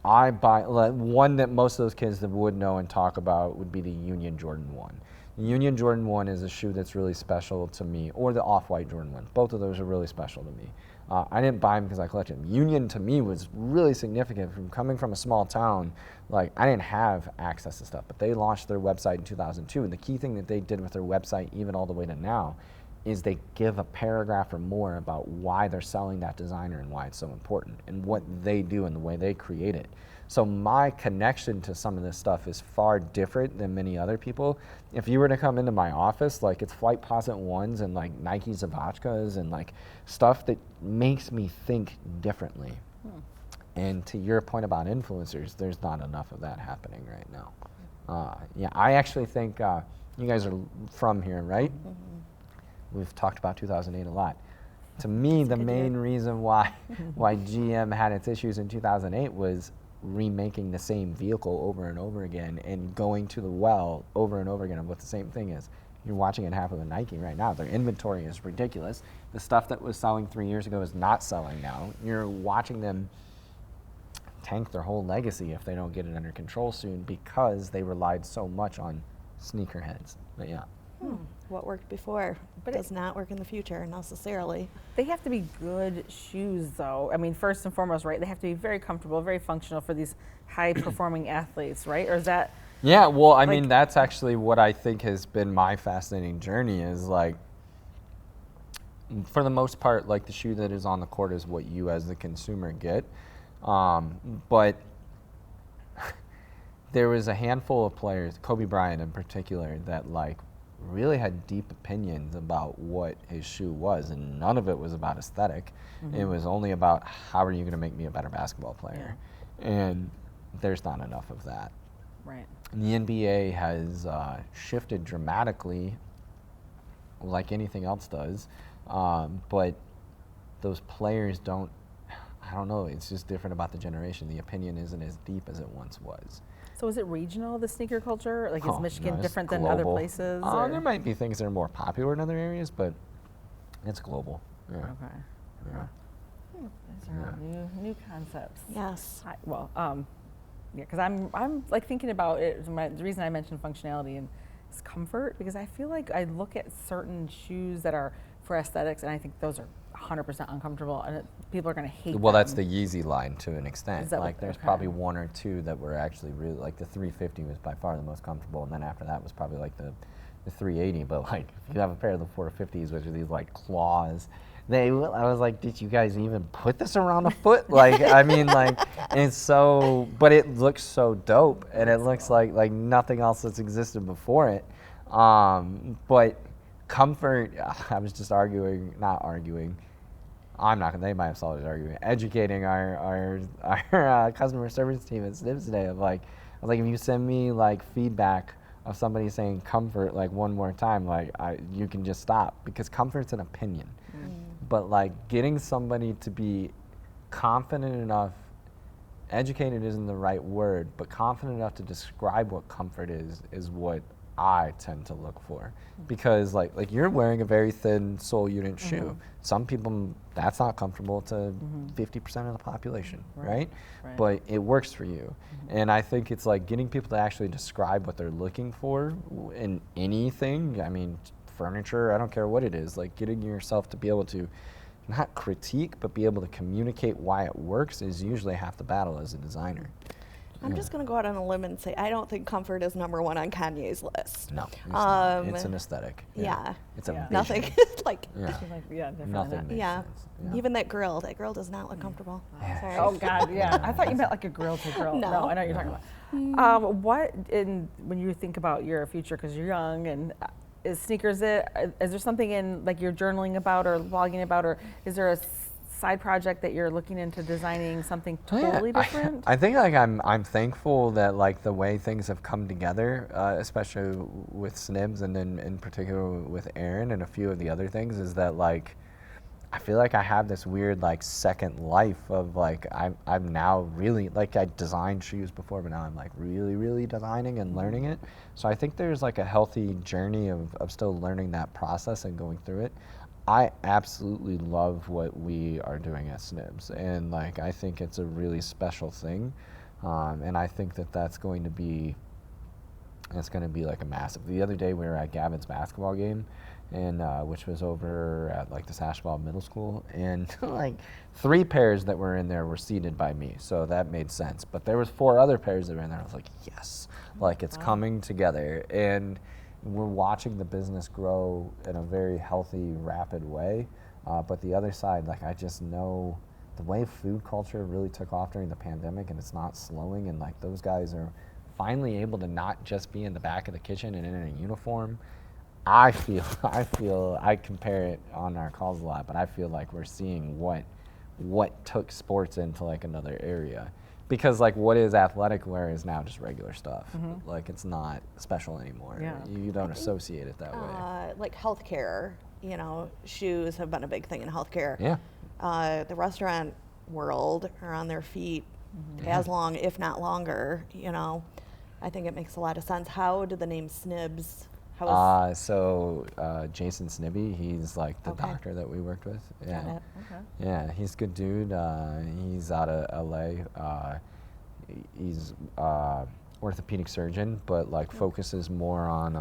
I buy one that most of those kids that would know and talk about would be the Union Jordan 1. The Union Jordan 1 is a shoe that's really special to me, or the Off-White Jordan 1. Both of those are really special to me. I didn't buy them because I collected them. Union to me was really significant. From coming from a small town, like I didn't have access to stuff, but they launched their website in 2002. And the key thing that they did with their website, even all the way to now, is they give a paragraph or more about why they're selling that designer and why it's so important and what they do and the way they create it. So my connection to some of this stuff is far different than many other people. If you were to come into my office, like it's Flight Posset 1s and like Nike Zavachkas and like stuff that makes me think differently. And to your point about influencers, there's not enough of that happening right now. Yeah, I actually think you guys are from here, right? We've talked about 2008 a lot. To me, the main reason why GM had its issues in 2008 was remaking the same vehicle over and over again and going to the well over and over again of what the same thing is. You're watching it happen with Nike right now. Their inventory is ridiculous. The stuff that was selling 3 years ago is not selling now. You're watching them tank their whole legacy if they don't get it under control soon because they relied so much on sneakerheads. But yeah. What worked before does not work in the future necessarily. They have to be good shoes, though. I mean, first and foremost, right? They have to be very comfortable, very functional for these high-performing athletes, right? Or is that? Yeah, well, I mean, that's actually what I think has been my fascinating journey is like, for the most part, like the shoe that is on the court is what you as the consumer get. But there was a handful of players, Kobe Bryant in particular, that like really had deep opinions about what his shoe was, and none of it was about aesthetic. It was only about how are you going to make me a better basketball player, and there's not enough of that. Right. And the NBA has shifted dramatically, like anything else does, but those players don't. I don't know, it's just different about the generation. The opinion isn't as deep as it once was. So is it regional, the sneaker culture? Like, is Michigan No, different than global. other places? There might be things that are more popular in other areas, but it's global. Yeah. Okay. Yeah. These are new concepts. Yes. Yeah, because I'm like thinking about it. The reason I mentioned functionality and is comfort, because I feel like I look at certain shoes that are for aesthetics, and I think those are 100% uncomfortable, and people are going to hate Well, them. that's the Yeezy line to an extent. Like, there's probably one or two that were actually really, like the 350 was by far the most comfortable, and then after that was probably like the 380. But like, if you have a pair of the 450s, which are these like claws, I was like, did you guys even put this around a foot? Like, I mean, like, it's so, but it looks so dope, and it looks like nothing else that's existed before it. But comfort, I was just not arguing. I'm not gonna. They might have solved it arguing. Educating our customer service team at Snibbs today of like, I was like, if you send me like feedback of somebody saying comfort like one more time, like you can just stop, because comfort's an opinion. But like getting somebody to be confident enough, educated isn't the right word, but confident enough to describe what comfort is what I tend to look for. Because like you're wearing a very thin sole unit shoe. Some people, that's not comfortable to 50% of the population, right? But it works for you. And I think it's like getting people to actually describe what they're looking for in anything. I mean, furniture, I don't care what it is, like getting yourself to be able to not critique, but be able to communicate why it works is usually half the battle as a designer. I'm just going to go out on a limb and say I don't think comfort is number one on Kanye's list. No, it's not. It's an aesthetic. Yeah. It's a vision. Nothing like, Definitely Nothing not. makes sense. even that grill does not look comfortable. Sorry. Oh God, yeah. I thought you meant like a grill to grill. No. I know what you're talking about. When you think about your future, because you're young, and is sneakers it? Is there something in like you're journaling about or blogging about, or is there a side project that you're looking into designing something totally different? I think like I'm thankful that like the way things have come together, especially with Snibbs, and then in particular with Aaron and a few of the other things, is that like I feel like I have this weird like second life of like I'm now really, like, I designed shoes before, but now I'm like really designing and learning it. So I think there's like a healthy journey of still learning that process and going through it. I absolutely love what we are doing at Snibbs, and like I think it's a really special thing, and I think that that's going to be like a massive. The other day we were at Gavin's basketball game, and which was over at like the Sashball Middle School, and like 3 pairs that were in there were seated by me, so that made sense. But there was 4 other pairs that were in there. I was like, yes, like it's coming together, and we're watching the business grow in a very healthy, rapid way. But the other side, like I just know the way food culture really took off during the pandemic, and it's not slowing, and like those guys are finally able to not just be in the back of the kitchen and in a uniform. I feel I compare it on our calls a lot, but I feel like we're seeing what took sports into like another area. Because like what is athletic wear is now just regular stuff. Like it's not special anymore. Yeah. You don't associate it that way. Like healthcare, shoes have been a big thing in healthcare. Yeah. The restaurant world are on their feet as long, if not longer. I think it makes a lot of sense. How did the name Snibbs? Jason Snibby, he's like the doctor that we worked with. Yeah. Got it. Yeah, he's a good dude. He's out of LA. He's orthopedic surgeon, but like focuses more on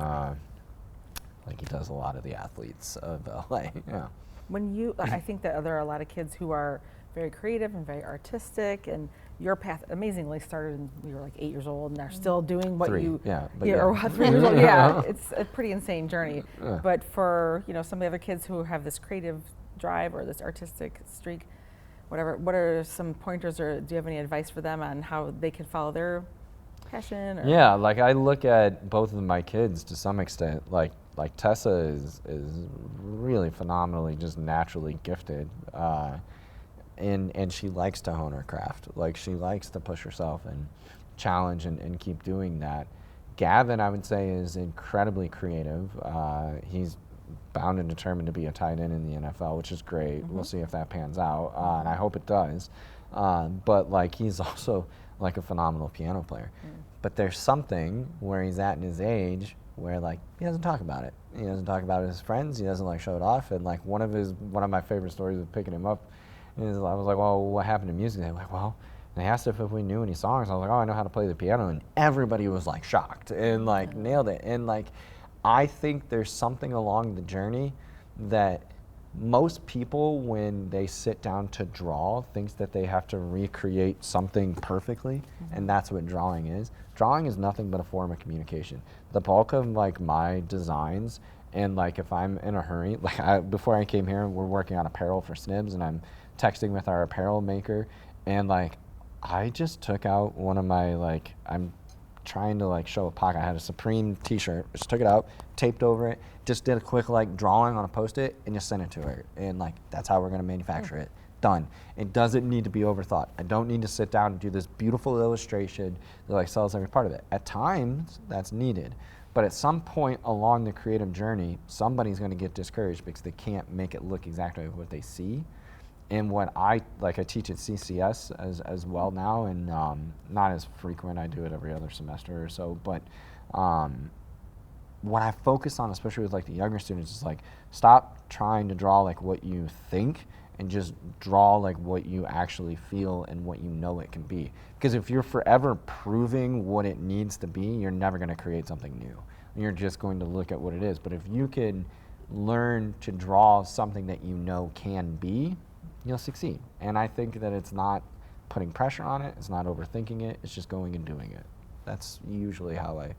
like he does a lot of the athletes of LA. Yeah. I think that there are a lot of kids who are very creative and very artistic, and your path amazingly started when you were like 8 years old, and are still doing what 3, you, yeah, or 3 years old. Yeah, it's a pretty insane journey. But for some of the other kids who have this creative drive or this artistic streak, whatever, what are some pointers, or do you have any advice for them on how they can follow their passion? Or? Yeah, like I look at both of my kids to some extent. Like Tessa is really phenomenally just naturally gifted. And she likes to hone her craft. Like she likes to push herself and challenge and keep doing that. Gavin, I would say, is incredibly creative. He's bound and determined to be a tight end in the NFL, which is great. We'll see if that pans out, and I hope it does. But like he's also like a phenomenal piano player. But there's something where he's at in his age where like he doesn't talk about it. He doesn't talk about it with his friends. He doesn't like show it off. And like one of my favorite stories of picking him up is I was like, well, what happened to music? They're like, well, and they asked if we knew any songs. I was like, oh, I know how to play the piano. And everybody was like shocked and like nailed it. And like, I think there's something along the journey that most people, when they sit down to draw, thinks that they have to recreate something perfectly, and that's what drawing is. Drawing is nothing but a form of communication. The bulk of like my designs, and like if I'm in a hurry, like before I came here, we're working on apparel for Snibbs, and I'm texting with our apparel maker, and like I just took out one of my like, I'm trying to like show a pocket. I had a Supreme t-shirt, just took it out, taped over it, just did a quick like drawing on a post-it and just sent it to her. And like, that's how we're gonna manufacture it. Done. It doesn't need to be overthought. I don't need to sit down and do this beautiful illustration that like sells every part of it. At times, that's needed. But at some point along the creative journey, somebody's gonna get discouraged because they can't make it look exactly what they see. And what I teach at CCS as well now, and not as frequent. I do it every other semester or so. But what I focus on, especially with like the younger students, is like stop trying to draw like what you think and just draw like what you actually feel and what you know it can be. Because if you're forever proving what it needs to be, you're never going to create something new. You're just going to look at what it is. But if you can learn to draw something that you know can be, you'll succeed. And I think that it's not putting pressure on it, it's not overthinking it, it's just going and doing it. That's usually how I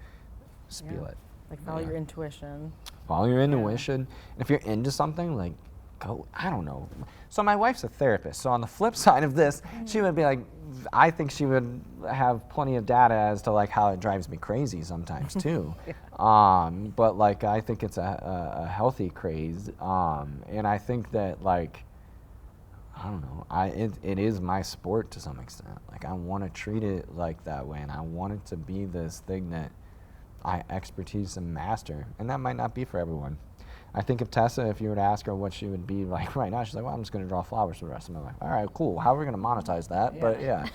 spiel it. Like follow your intuition. Follow your intuition. And if you're into something, like go, I don't know. So my wife's a therapist, so on the flip side of this, she would be like, I think she would have plenty of data as to like how it drives me crazy sometimes too. But like I think it's a healthy craze. And I think that like, I don't know, it is my sport to some extent. Like I want to treat it like that way, and I want it to be this thing that I expertise and master, and that might not be for everyone. I think if Tessa, if you were to ask her what she would be like right now, she's like, well, I'm just going to draw flowers for the rest of my life. All right, cool. How are we going to monetize that? But yeah.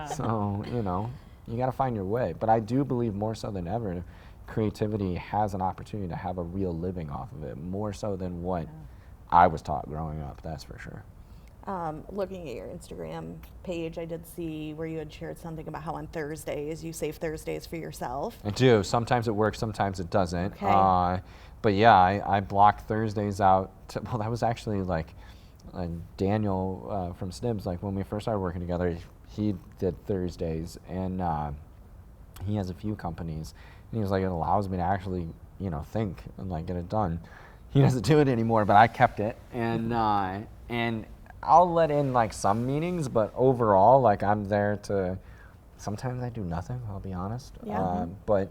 So, you know, you got to find your way. But I do believe more so than ever, creativity has an opportunity to have a real living off of it, more so than what I was taught growing up, that's for sure. Looking at your Instagram page, I did see where you had shared something about how on Thursdays you save Thursdays for yourself. I do. Sometimes it works, sometimes it doesn't. Okay. But yeah, I block Thursdays out. Well, that was actually like Daniel from Snibbs. Like when we first started working together, he did Thursdays, and he has a few companies. And he was like, it allows me to actually, you know, think and like get it done. He doesn't do it anymore, but I kept it, and I'll let in like some meetings, but overall, like I'm there to, sometimes I do nothing, I'll be honest. Yeah. But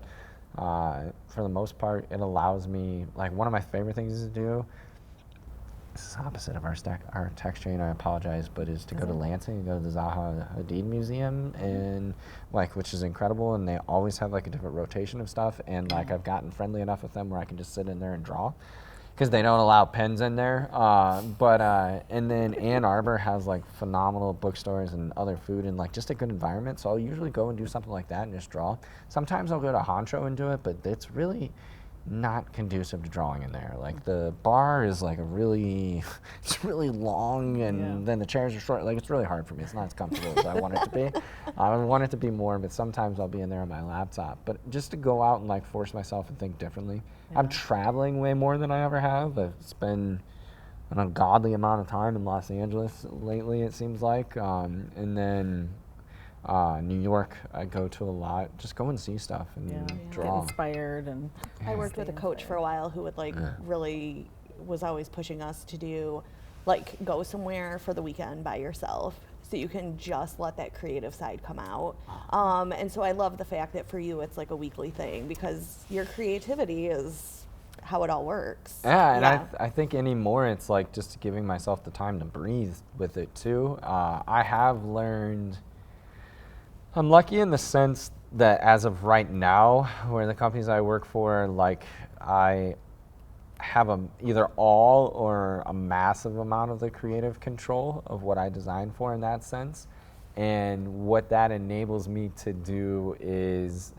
for the most part, it allows me, like one of my favorite things to do, this is opposite of our text chain, I apologize, but is to go to Lansing and go to the Zaha Hadid Museum, and like, which is incredible, and they always have like a different rotation of stuff, and like I've gotten friendly enough with them where I can just sit in there and draw, because they don't allow pens in there. And then Ann Arbor has like phenomenal bookstores and other food and like just a good environment. So I'll usually go and do something like that and just draw. Sometimes I'll go to Honcho and do it, but it's really not conducive to drawing in there. Like the bar is like it's really long, and then the chairs are short. Like it's really hard for me. It's not as comfortable as I want it to be. I want it to be more, but sometimes I'll be in there on my laptop. But just to go out and like force myself and think differently. I'm traveling way more than I ever have. I've spent an ungodly amount of time in Los Angeles lately, it seems like. And then New York, I go to a lot. Just go and see stuff and draw. Get inspired. And I worked with a coach for a while who would like really was always pushing us to do like go somewhere for the weekend by yourself so you can just let that creative side come out. And so I love the fact that for you it's like a weekly thing, because your creativity is how it all works. Yeah, and I think anymore it's like just giving myself the time to breathe with it too. I have learned, I'm lucky in the sense that as of right now, where the companies I work for, like I have either all or a massive amount of the creative control of what I design for in that sense. And what that enables me to do is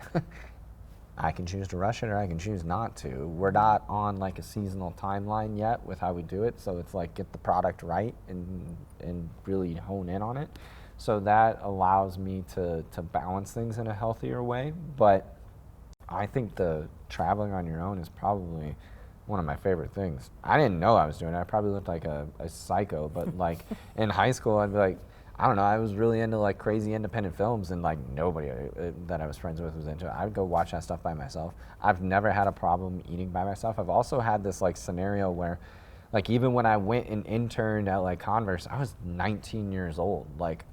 I can choose to rush it or I can choose not to. We're not on like a seasonal timeline yet with how we do it, so it's like get the product right and really hone in on it. So that allows me to balance things in a healthier way. But I think the traveling on your own is probably one of my favorite things. I didn't know I was doing it. I probably looked like a psycho, but like in high school, I'd be like, I don't know, I was really into like crazy independent films, and like nobody that I was friends with was into it. I would go watch that stuff by myself. I've never had a problem eating by myself. I've also had this like scenario where like even when I went and interned at like Converse, I was 19 years old. Like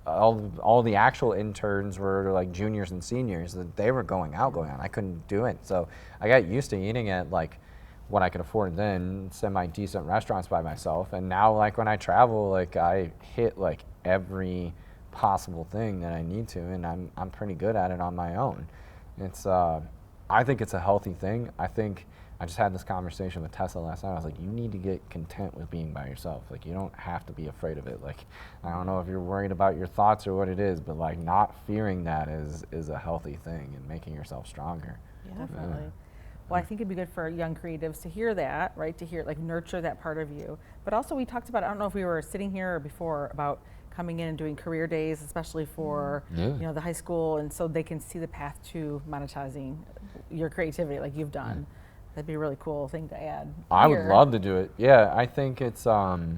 all the actual interns were like juniors and seniors. They were going out. I couldn't do it. So I got used to eating at like what I could afford then, semi-decent restaurants by myself. And now like when I travel, like I hit like every possible thing that I need to, and I'm pretty good at it on my own. It's I think it's a healthy thing. I think I just had this conversation with Tessa last night. I was like, you need to get content with being by yourself. Like you don't have to be afraid of it. Like I don't know if you're worried about your thoughts or what it is, but like not fearing that is a healthy thing and making yourself stronger. Yeah, definitely. Well, I think it'd be good for young creatives to hear that, right? To hear, like, nurture that part of you. But also, we talked about, I don't know if we were sitting here or before, about coming in and doing career days, especially for you know, the high school, and so they can see the path to monetizing your creativity, like you've done. That'd be a really cool thing to add. I would love to do it. Yeah, I think it's I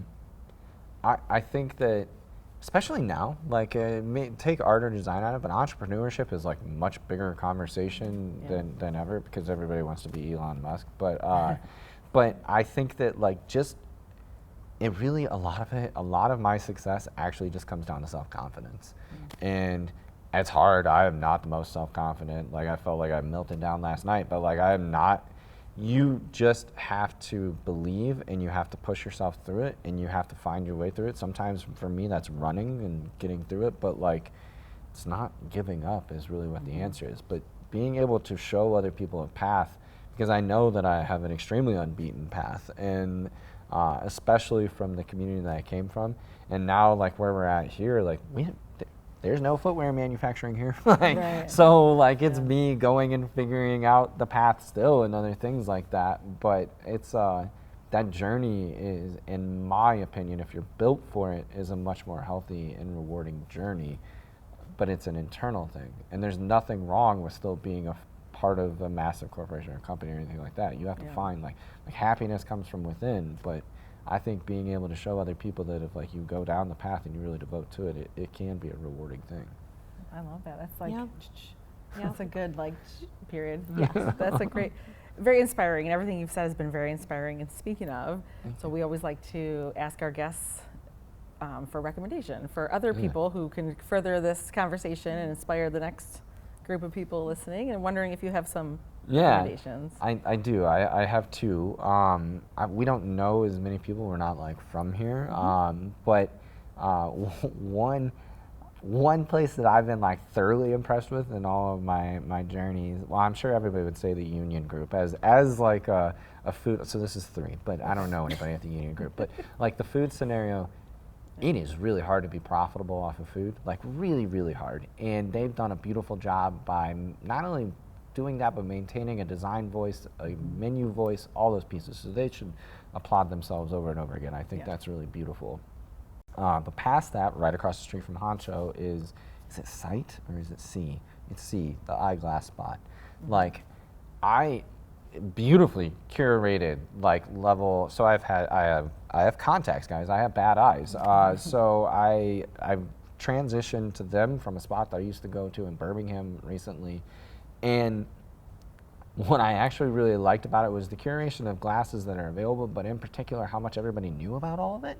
think that, especially now, like take art or design out of it, but entrepreneurship is like much bigger conversation than ever because everybody wants to be Elon Musk. But but I think that like just it really a lot of my success actually just comes down to self-confidence. And it's hard. I am not the most self-confident. Like I felt like I melted down last night, but like I am not. You just have to believe, and you have to push yourself through it, and you have to find your way through it. Sometimes for me that's running and getting through it, but like it's not giving up is really what the answer is. But being able to show other people a path, because I know that I have an extremely unbeaten path, and especially from the community that I came from, and now like where we're at here, like there's no footwear manufacturing here. Like, so like it's me going and figuring out the path still and other things like that. But it's that journey is, in my opinion, if you're built for it, is a much more healthy and rewarding journey. But it's an internal thing, and there's nothing wrong with still being a part of a massive corporation or company or anything like that. You have to find like happiness comes from within, but I think being able to show other people that if like you go down the path and you really devote to it, it can be a rewarding thing. I love that. That's like, that's a good like period. Yes, that's a great, very inspiring, and everything you've said has been very inspiring. And speaking of, so we always like to ask our guests for recommendation for other people who can further this conversation and inspire the next group of people listening, and wondering if you have some recommendations. I do. I have two. We don't know as many people. We're not like from here. But one place that I've been like thoroughly impressed with in all of my journeys. Well, I'm sure everybody would say the Union Group as like a food. So this is three, but I don't know anybody at the Union Group. But like the food scenario, it is really hard to be profitable off of food, like really, really hard. And they've done a beautiful job by not only doing that, but maintaining a design voice, a menu voice, all those pieces. So they should applaud themselves over and over again. I think that's really beautiful. But past that, right across the street from Honcho is it Sight or is it C? It's C, the eyeglass spot. Like, beautifully curated like level. So I have contacts, guys. I have bad eyes. So I've transitioned to them from a spot that I used to go to in Birmingham recently. And what I actually really liked about it was the curation of glasses that are available, but in particular how much everybody knew about all of it,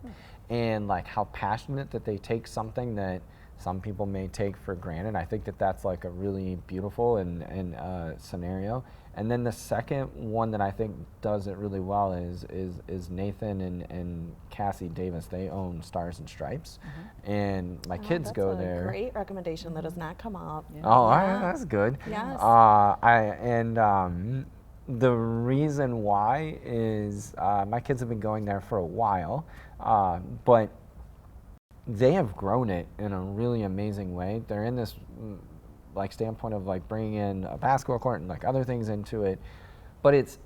and like how passionate that they take something that some people may take for granted. I think that that's like a really beautiful and scenario. And then the second one that I think does it really well is Nathan and Cassie Davis. They own Stars and Stripes, and my kids go there. That's a great recommendation that has not come up. All right, that's good. Yes. The reason why is my kids have been going there for a while, but they have grown it in a really amazing way. They're in this like standpoint of like bringing in a basketball court and like other things into it, but it's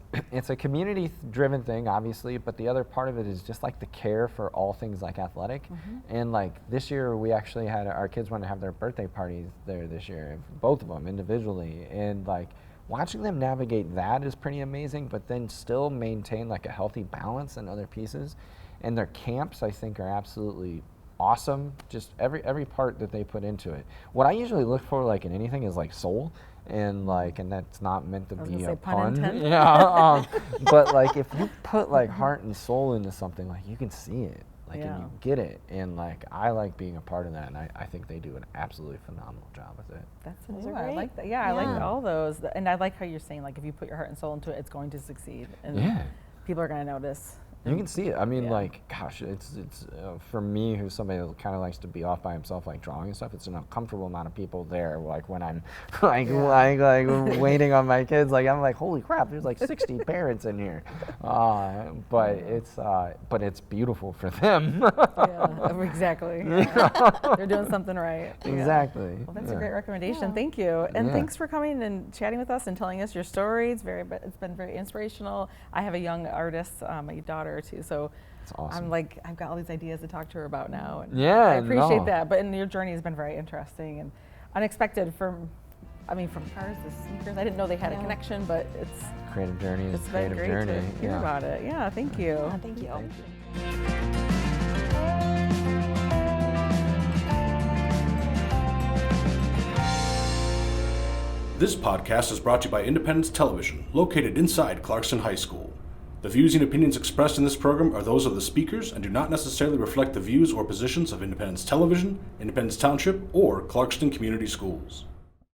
a community driven thing, obviously, but the other part of it is just like the care for all things like athletic. And like this year we actually had our kids want to have their birthday parties there this year, both of them individually, and like watching them navigate that is pretty amazing, but then still maintain like a healthy balance in other pieces. And their camps, I think, are absolutely awesome. Just every part that they put into it. What I usually look for, like in anything, is like soul, and that's not meant to be a pun. Yeah, but like if you put like heart and soul into something, like you can see it, like and you get it, and like I like being a part of that, and I think they do an absolutely phenomenal job with it. That's new. I like that. Yeah, I like all those, and I like how you're saying like if you put your heart and soul into it, it's going to succeed, and people are going to notice. You can see it. I mean, like, gosh, it's for me, who's somebody that kind of likes to be off by himself, like drawing and stuff. It's an uncomfortable amount of people there. Like when I'm like waiting on my kids, like I'm like, holy crap, there's like 60 parents in here. But it's beautiful for them. Exactly. They're doing something right. Exactly. Well, that's a great recommendation. Thank you, and thanks for coming and chatting with us and telling us your story. It's been very inspirational. I have a young artist, my daughter too, so that's awesome. I'm like, I've got all these ideas to talk to her about now, and I appreciate that. But your journey has been very interesting and unexpected from cars to sneakers. I didn't know they had a connection, but it's creative journey. It's been great to hear about it. Yeah, thank you. Thank you. This podcast is brought to you by Independence Television, located inside Clarkston High School. The views and opinions expressed in this program are those of the speakers and do not necessarily reflect the views or positions of Independence Television, Independence Township, or Clarkston Community Schools.